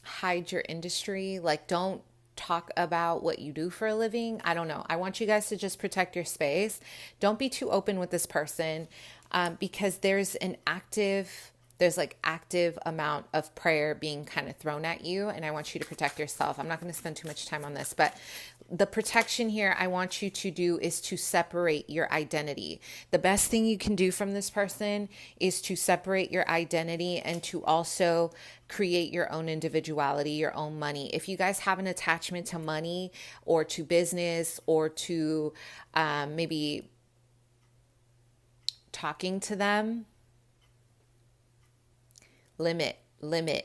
hide your industry. Like, don't talk about what you do for a living. I don't know. I want you guys to just protect your space. Don't be too open with this person, because there's like active amount of prayer being kind of thrown at you, and I want you to protect yourself. I'm not going to spend too much time on this, but the protection here I want you to do is to separate your identity. The best thing you can do from this person is to separate your identity and to also create your own individuality, your own money. If you guys have an attachment to money or to business or to maybe talking to them, limit.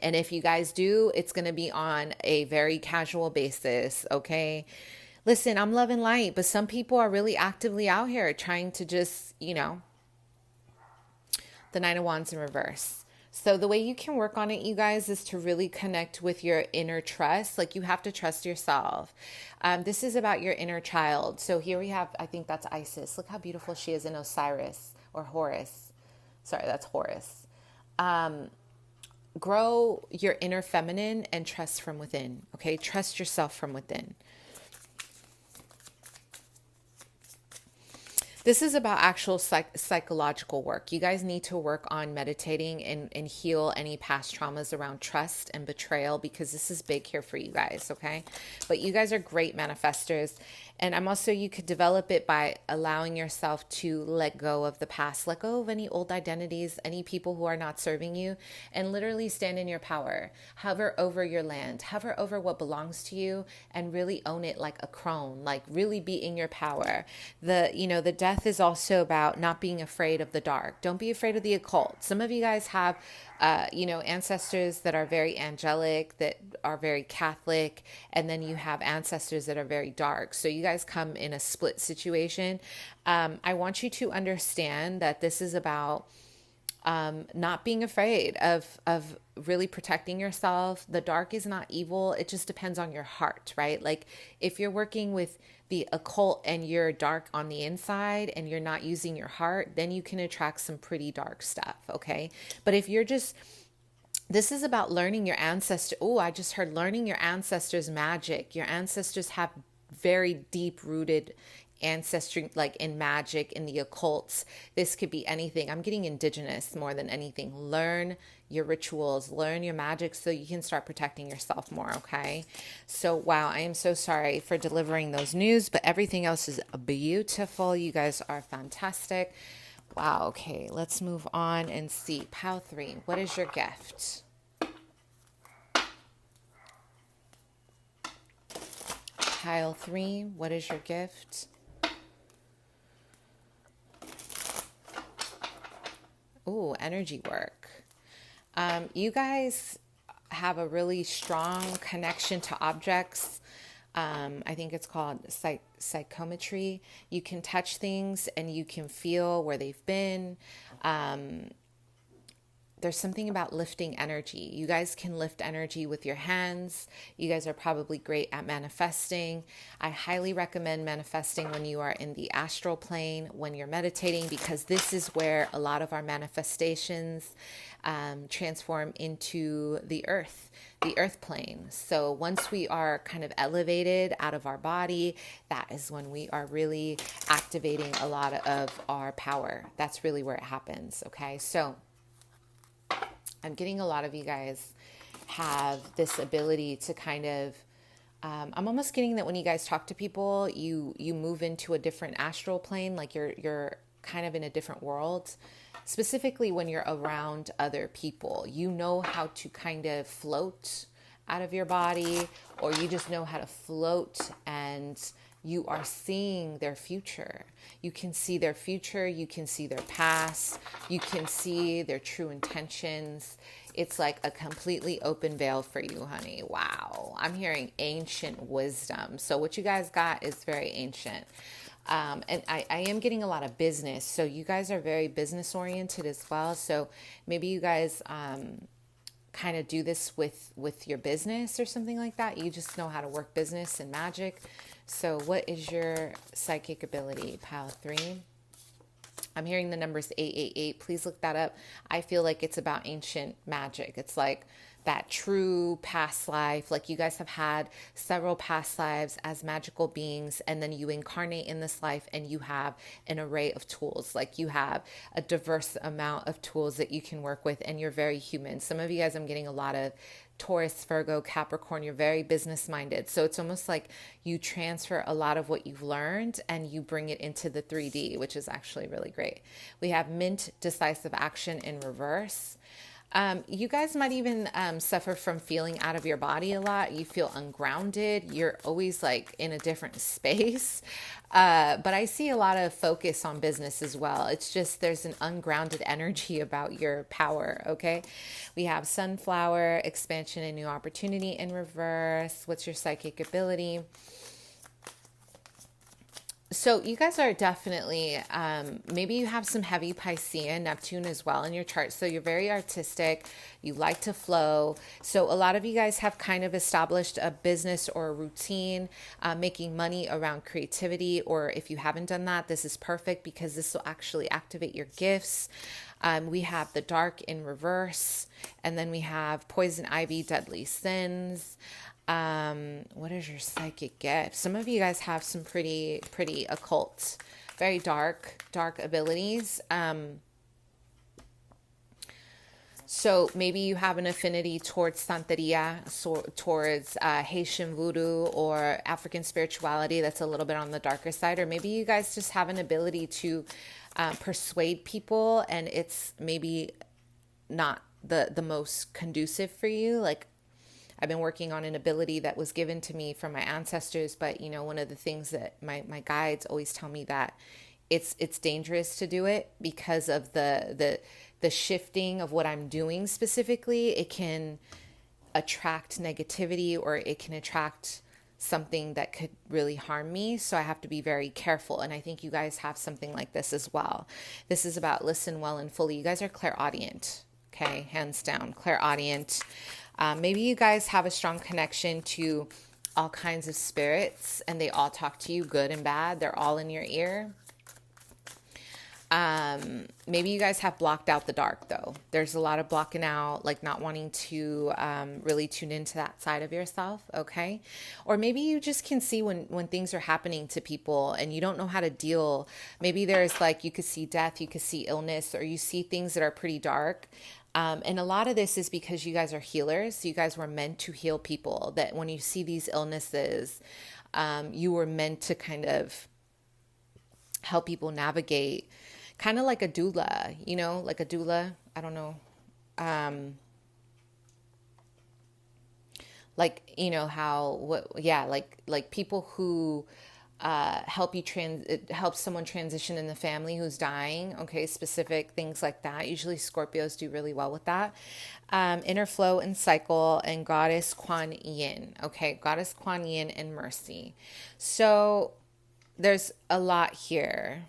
And if you guys do, it's going to be on a very casual basis. Okay. Listen, I'm love and light, but some people are really actively out here trying to just, the Nine of Wands in reverse. So the way you can work on it, you guys, is to really connect with your inner trust. Like, you have to trust yourself. This is about your inner child. So here we have, I think that's Isis. Look how beautiful she is in Osiris or Horus. Sorry, that's Horus. Grow your inner feminine and trust from within. Okay. Trust yourself from within. This is about actual psychological work. You guys need to work on meditating and heal any past traumas around trust and betrayal, because this is big here for you guys, okay? But you guys are great manifestors. And you could develop it by allowing yourself to let go of the past, let go of any old identities, any people who are not serving you, and literally stand in your power. Hover over your land, hover over what belongs to you, and really own it like a crone, like really be in your power. The death is also about not being afraid of the dark. Don't be afraid of the occult. Some of you guys have ancestors that are very angelic, that are very Catholic, and then you have ancestors that are very dark. So you guys come in a split situation. I want you to understand that this is about not being afraid of really protecting yourself. The dark is not evil. It just depends on your heart, right? Like, if you're working with the occult and you're dark on the inside and you're not using your heart, then you can attract some pretty dark stuff. Okay. But if you're this is about learning your ancestors. Oh, I just heard learning your ancestors' magic. Your ancestors have very deep rooted ancestry, like in magic, in the occults. This could be anything. I'm getting indigenous more than anything. Learn your rituals, learn your magic so you can start protecting yourself more. Okay. So, wow, I am so sorry for delivering those news, but everything else is beautiful. You guys are fantastic. Wow. Okay. Let's move on and see. Pile 3. What is your gift? Pile 3. What is your gift? Ooh, energy work. You guys have a really strong connection to objects. I think it's called psychometry. You can touch things and you can feel where they've been. There's something about lifting energy. You guys can lift energy with your hands. You guys are probably great at manifesting. I highly recommend manifesting when you are in the astral plane, when you're meditating, because this is where a lot of our manifestations transform into the earth plane. So once we are kind of elevated out of our body, that is when we are really activating a lot of our power. That's really where it happens. Okay. So I'm getting a lot of you guys have this ability to kind of, I'm almost getting that when you guys talk to people, you move into a different astral plane, like you're kind of in a different world. Specifically when you're around other people, you know how to kind of float out of your body, or you just know how to float and you are seeing their future. You can see their future. You can see their past. You can see their true intentions. It's like a completely open veil for you, honey. Wow. I'm hearing ancient wisdom. So what you guys got is very ancient. And I am getting a lot of business. So you guys are very business oriented as well. So maybe you guys kind of do this with your business or something like that. You just know how to work business and magic. So what is your psychic ability, pile 3? I'm hearing the numbers 888. Please look that up. I feel like it's about ancient magic. It's like that true past life. Like you guys have had several past lives as magical beings, and then you incarnate in this life and you have an array of tools. Like you have a diverse amount of tools that you can work with, and you're very human. Some of you guys, I'm getting a lot of Taurus, Virgo, Capricorn. You're very business minded. So it's almost like you transfer a lot of what you've learned and you bring it into the 3D, which is actually really great. We have Mint, decisive action in reverse. You guys might even suffer from feeling out of your body a lot. You feel ungrounded. You're always like in a different space. But I see a lot of focus on business as well. It's just there's an ungrounded energy about your power, okay? We have sunflower, expansion and new opportunity in reverse. What's your psychic ability? So you guys are definitely, maybe you have some heavy Piscean, Neptune as well in your chart. So you're very artistic. You like to flow. So a lot of you guys have kind of established a business or a routine, making money around creativity. Or if you haven't done that, this is perfect because this will actually activate your gifts. We have the dark in reverse, and then we have poison ivy, deadly sins. What is your psychic gift? Some of you guys have some pretty occult, very dark abilities. So maybe you have an affinity towards Santeria, so towards Haitian voodoo or African spirituality that's a little bit on the darker side. Or maybe you guys just have an ability to persuade people, and it's maybe not the most conducive for you. Like, I've been working on an ability that was given to me from my ancestors, but you know, one of the things that my guides always tell me that it's dangerous to do it because of the shifting of what I'm doing specifically. It can attract negativity, or it can attract something that could really harm me. So I have to be very careful. And I think you guys have something like this as well. This is about listen well and fully. You guys are clairaudient. Okay, hands down, clairaudient. Maybe you guys have a strong connection to all kinds of spirits, and they all talk to you, good and bad. They're all in your ear. Maybe you guys have blocked out the dark, though. There's a lot of blocking out, like not wanting to really tune into that side of yourself, okay? Or maybe you just can see when things are happening to people and you don't know how to deal. Maybe there's like, you could see death, you could see illness, or you see things that are pretty dark. And a lot of this is because you guys are healers. You guys were meant to heal people. That when you see these illnesses, you were meant to kind of help people navigate, kind of like a doula, you know, like a doula. I don't know. Like, you know, how, what, yeah, like people who help you it helps someone transition in the family who's dying. Okay, specific things like that. Usually Scorpios do really well with that. Inner flow and cycle, and goddess Kuan Yin. Okay, goddess Kuan Yin and mercy. So there's a lot here.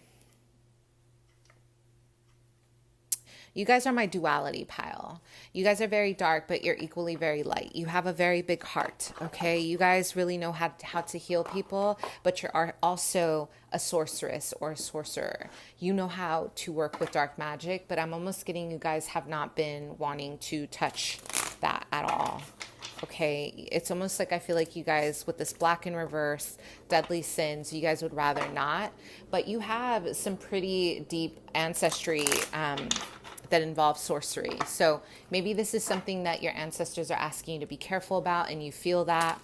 You guys are my duality pile. You guys are very dark, but you're equally very light. You have a very big heart, okay? You guys really know how to heal people, but you're also a sorceress or a sorcerer. You know how to work with dark magic, but I'm almost getting you guys have not been wanting to touch that at all. Okay, it's almost like I feel like you guys, with this black in reverse, deadly sins, you guys would rather not. But you have some pretty deep ancestry that involves sorcery. So maybe this is something that your ancestors are asking you to be careful about, and you feel that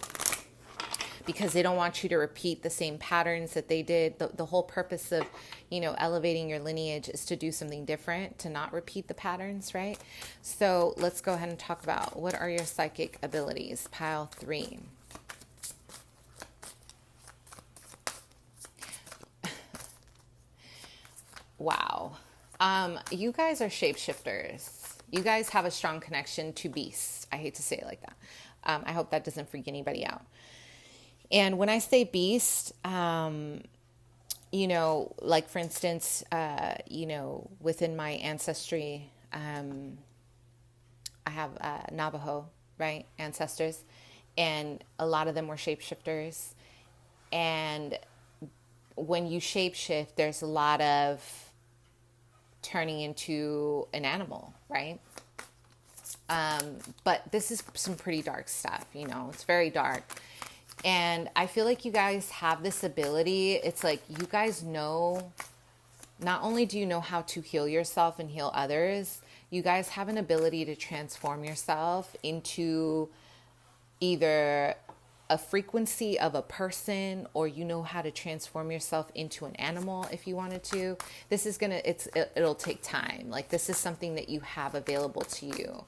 because they don't want you to repeat the same patterns that they did. The whole purpose of, elevating your lineage is to do something different, to not repeat the patterns, right? So let's go ahead and talk about what are your psychic abilities, pile 3. Wow. You guys are shapeshifters. You guys have a strong connection to beasts. I hate to say it like that. I hope that doesn't freak anybody out. And when I say beast, like for instance, within my ancestry, I have Navajo, right, ancestors, and a lot of them were shapeshifters. And when you shapeshift, there's a lot of turning into an animal, right? But this is some pretty dark stuff, it's very dark. And I feel like you guys have this ability. It's like you guys know, not only do you know how to heal yourself and heal others, you guys have an ability to transform yourself into either a frequency of a person, or you know how to transform yourself into an animal if you wanted to. This is it'll take time. Like, this is something that you have available to you.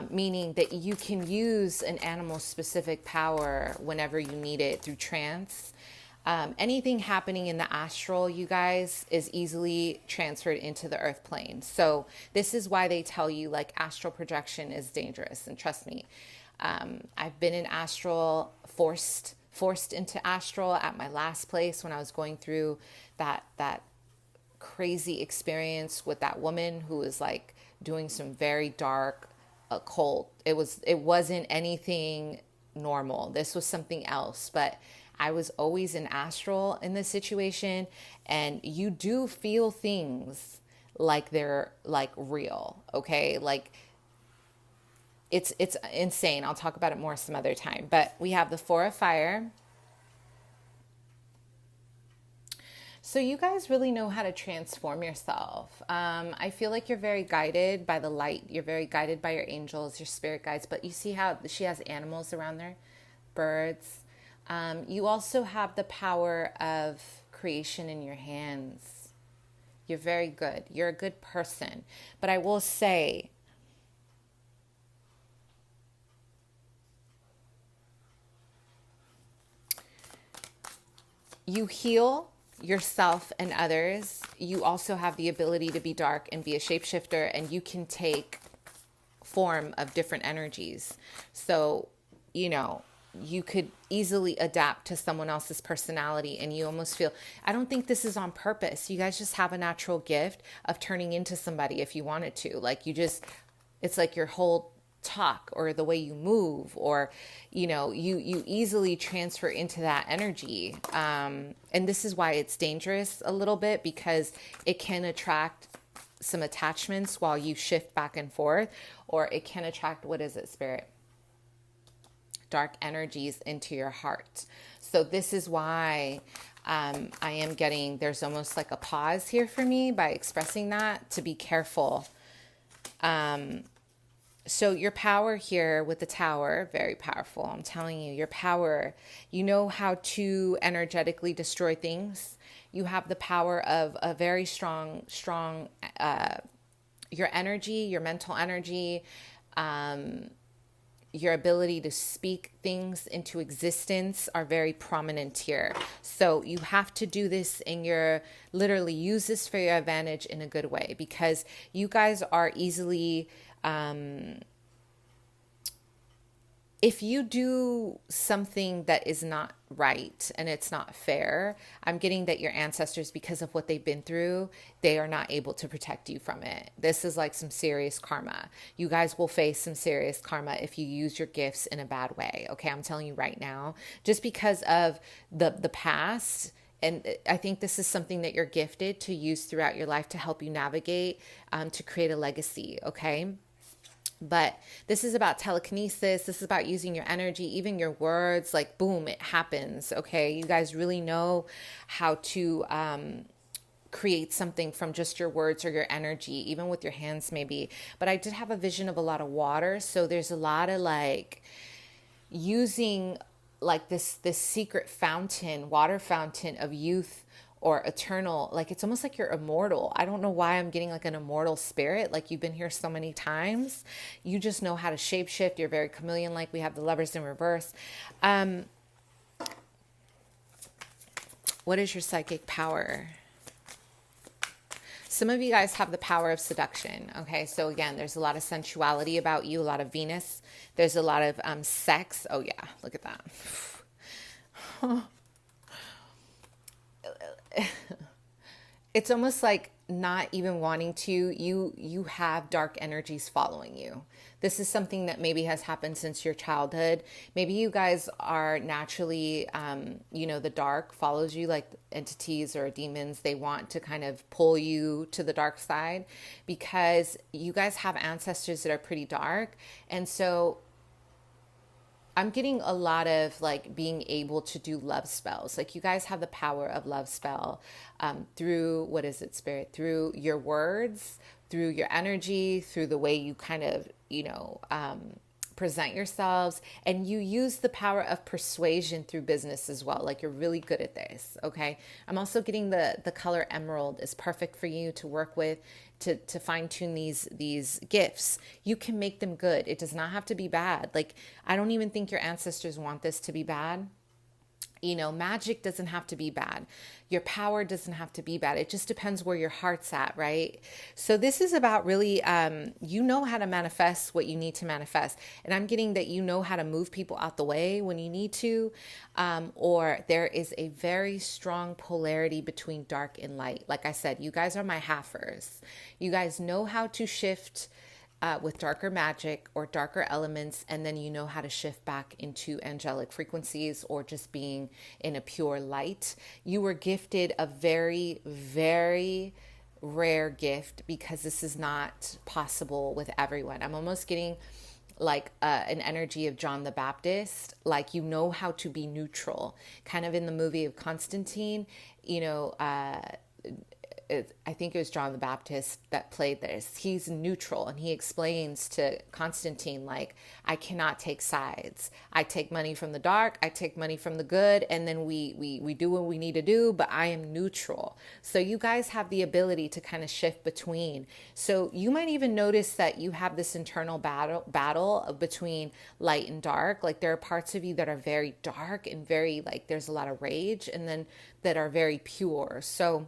Meaning that you can use an animal specific power whenever you need it through trance. Anything happening in the astral, you guys, is easily transferred into the earth plane. So this is why they tell you, like, astral projection is dangerous. And trust me, I've been in astral, forced into astral at my last place when I was going through that crazy experience with that woman who was like doing some very dark occult. It wasn't anything normal. This was something else, but I was always in astral in this situation, and you do feel things like they're like real, okay? Like, it's insane. I'll talk about it more some other time. But we have the 4 of fire. So you guys really know how to transform yourself. I feel like you're very guided by the light. You're very guided by your angels, your spirit guides. But you see how she has animals around there, birds. You also have the power of creation in your hands. You're very good. You're a good person. But I will say, you heal yourself and others. You also have the ability to be dark and be a shapeshifter, and you can take form of different energies. So, you could easily adapt to someone else's personality, and you almost feel, I don't think this is on purpose. You guys just have a natural gift of turning into somebody if you wanted to. Like, it's like your whole talk or the way you move, or you easily transfer into that energy, and this is why it's dangerous a little bit, because it can attract some attachments while you shift back and forth, or it can attract, what is it, spirit, dark energies into your heart. So this is why I am getting, there's almost like a pause here for me by expressing that, to be careful. So your power here with the Tower, very powerful. I'm telling you, your power, you know how to energetically destroy things. You have the power of a very strong, your energy, your mental energy, your ability to speak things into existence are very prominent here. So you have to do this in your, literally use this for your advantage in a good way, because you guys are easily, if you do something that is not right and it's not fair, I'm getting that your ancestors, because of what they've been through, they are not able to protect you from it. This is like some serious karma. You guys will face some serious karma if you use your gifts in a bad way. Okay, I'm telling you right now, just because of the past. And I think this is something that you're gifted to use throughout your life to help you navigate, to create a legacy. Okay. But this is about telekinesis. This is about using your energy, even your words, like boom, it happens. Okay. You guys really know how to create something from just your words or your energy, even with your hands maybe. But I did have a vision of a lot of water. So there's a lot of like using like this secret fountain, water fountain of youth or eternal, like it's almost like you're immortal. I don't know why I'm getting like an immortal spirit, like you've been here so many times. You just know how to shapeshift. You're very chameleon, like we have the Lovers in reverse. What is your psychic power? Some of you guys have the power of seduction. Okay, so again, there's a lot of sensuality about you, a lot of Venus. There's a lot of sex. Oh yeah, look at that. It's almost like not even wanting to, you have dark energies following you. This is something that maybe has happened since your childhood. Maybe you guys are naturally, the dark follows you, like entities or demons. They want to kind of pull you to the dark side because you guys have ancestors that are pretty dark. And so I'm getting a lot of like being able to do love spells. Like you guys have the power of love spell through, what is it, Spirit? Through your words, through your energy, through the way you kind of, present yourselves. And you use the power of persuasion through business as well. Like you're really good at this. Okay. I'm also getting the color emerald is perfect for you to work with, to fine tune these gifts. You can make them good. It does not have to be bad. Like, I don't even think your ancestors want this to be bad. Magic doesn't have to be bad. Your power doesn't have to be bad. It just depends where your heart's at, right? So this is about really, you know how to manifest what you need to manifest. And I'm getting that you know how to move people out the way when you need to, or there is a very strong polarity between dark and light. Like I said, you guys are my halfers. You guys know how to shift with darker magic or darker elements, and then you know how to shift back into angelic frequencies or just being in a pure light. You were gifted a very, very rare gift because this is not possible with everyone. I'm almost getting like an energy of John the Baptist, like you know how to be neutral, kind of in the movie of Constantine, I think it was John the Baptist that played this. He's neutral and he explains to Constantine, like, I cannot take sides. I take money from the dark, I take money from the good, and then we do what we need to do, but I am neutral. So you guys have the ability to kind of shift between. So you might even notice that you have this internal battle between light and dark. Like there are parts of you that are very dark and very like there's a lot of rage, and then that are very pure. So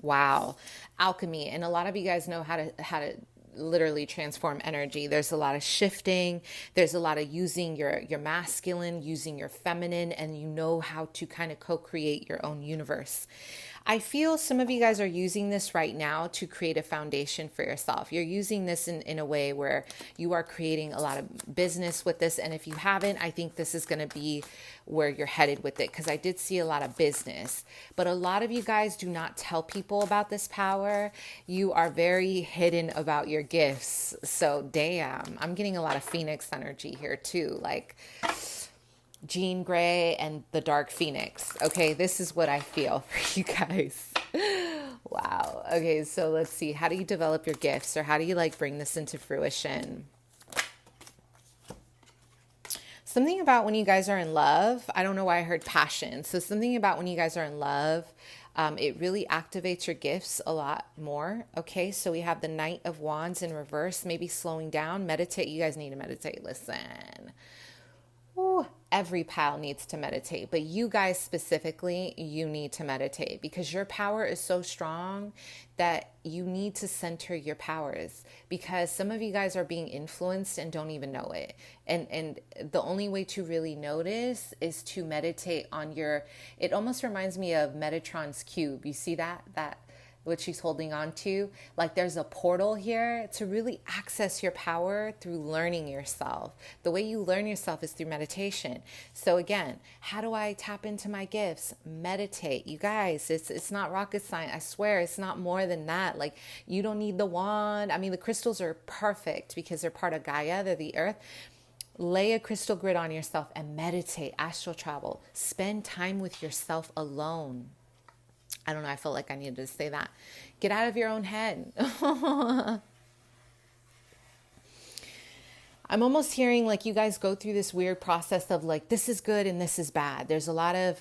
wow, alchemy. And a lot of you guys know how to literally transform energy. There's a lot of shifting. There's a lot of using your masculine, using your feminine, and you know how to kind of co-create your own universe. I feel some of you guys are using this right now to create a foundation for yourself. You're using this in a way where you are creating a lot of business with this. And if you haven't, I think this is going to be where you're headed with it, because I did see a lot of business. But a lot of you guys do not tell people about this power. You are very hidden about your gifts. So damn, I'm getting a lot of Phoenix energy here too. Like Jean Grey and the Dark Phoenix. Okay, this is what I feel for you guys. Wow. Okay, so let's see. How do you develop your gifts, or how do you like bring this into fruition? Something about when you guys are in love. I don't know why I heard passion. So something about when you guys are in love, It really activates your gifts a lot more. Okay, so we have the Knight of Wands in reverse, maybe slowing down. Meditate. You guys need to meditate. Listen. Ooh, every pal needs to meditate, but you guys specifically, you need to meditate because your power is so strong that you need to center your powers, because some of you guys are being influenced and don't even know it. And the only way to really notice is to meditate on your, it almost reminds me of Metatron's cube. You see that what she's holding on to, like there's a portal here to really access your power through learning yourself. The way you learn yourself is through meditation. So again, how do I tap into my gifts? Meditate. You guys, it's not rocket science. I swear it's not more than that. Like, you don't need the wand. I mean, the crystals are perfect because they're part of Gaia, they're the earth. Lay a crystal grid on yourself and meditate, astral travel. Spend time with yourself alone. I don't know. I felt like I needed to say that. Get out of your own head. I'm almost hearing like you guys go through this weird process of like, this is good and this is bad. There's a lot of,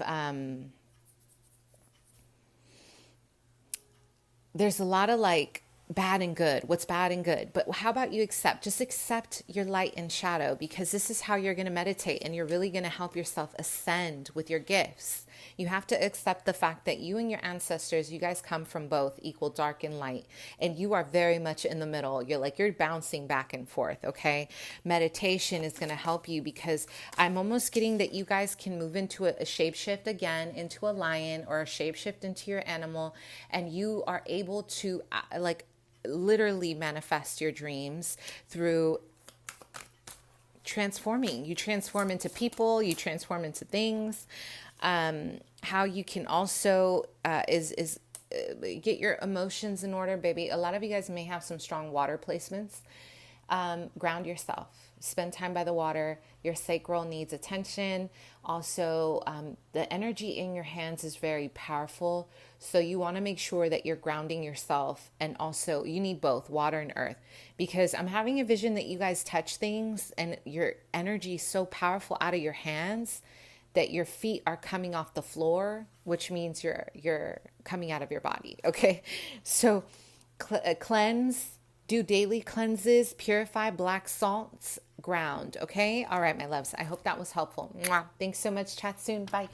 like bad and good. What's bad and good? But how about you just accept your light and shadow, because this is how you're going to meditate and you're really going to help yourself ascend with your gifts. You have to accept the fact that you and your ancestors, you guys come from both equal dark and light, and you are very much in the middle. You're bouncing back and forth. Okay. Meditation is going to help you, because I'm almost getting that you guys can move into a shapeshift again, into a lion, or a shapeshift into your animal. And you are able to like literally manifest your dreams through transforming. You transform into people, you transform into things. How you can also get your emotions in order, baby. A lot of you guys may have some strong water placements. Ground yourself. Spend time by the water. Your sacral needs attention. Also, the energy in your hands is very powerful. So you want to make sure that you're grounding yourself. And also you need both water and earth, because I'm having a vision that you guys touch things and your energy is so powerful out of your hands that your feet are coming off the floor, which means you're coming out of your body. Okay. So cleanse, do daily cleanses, purify, black salts, ground. Okay. All right, my loves. I hope that was helpful. Mwah. Thanks so much. Chat soon. Bye.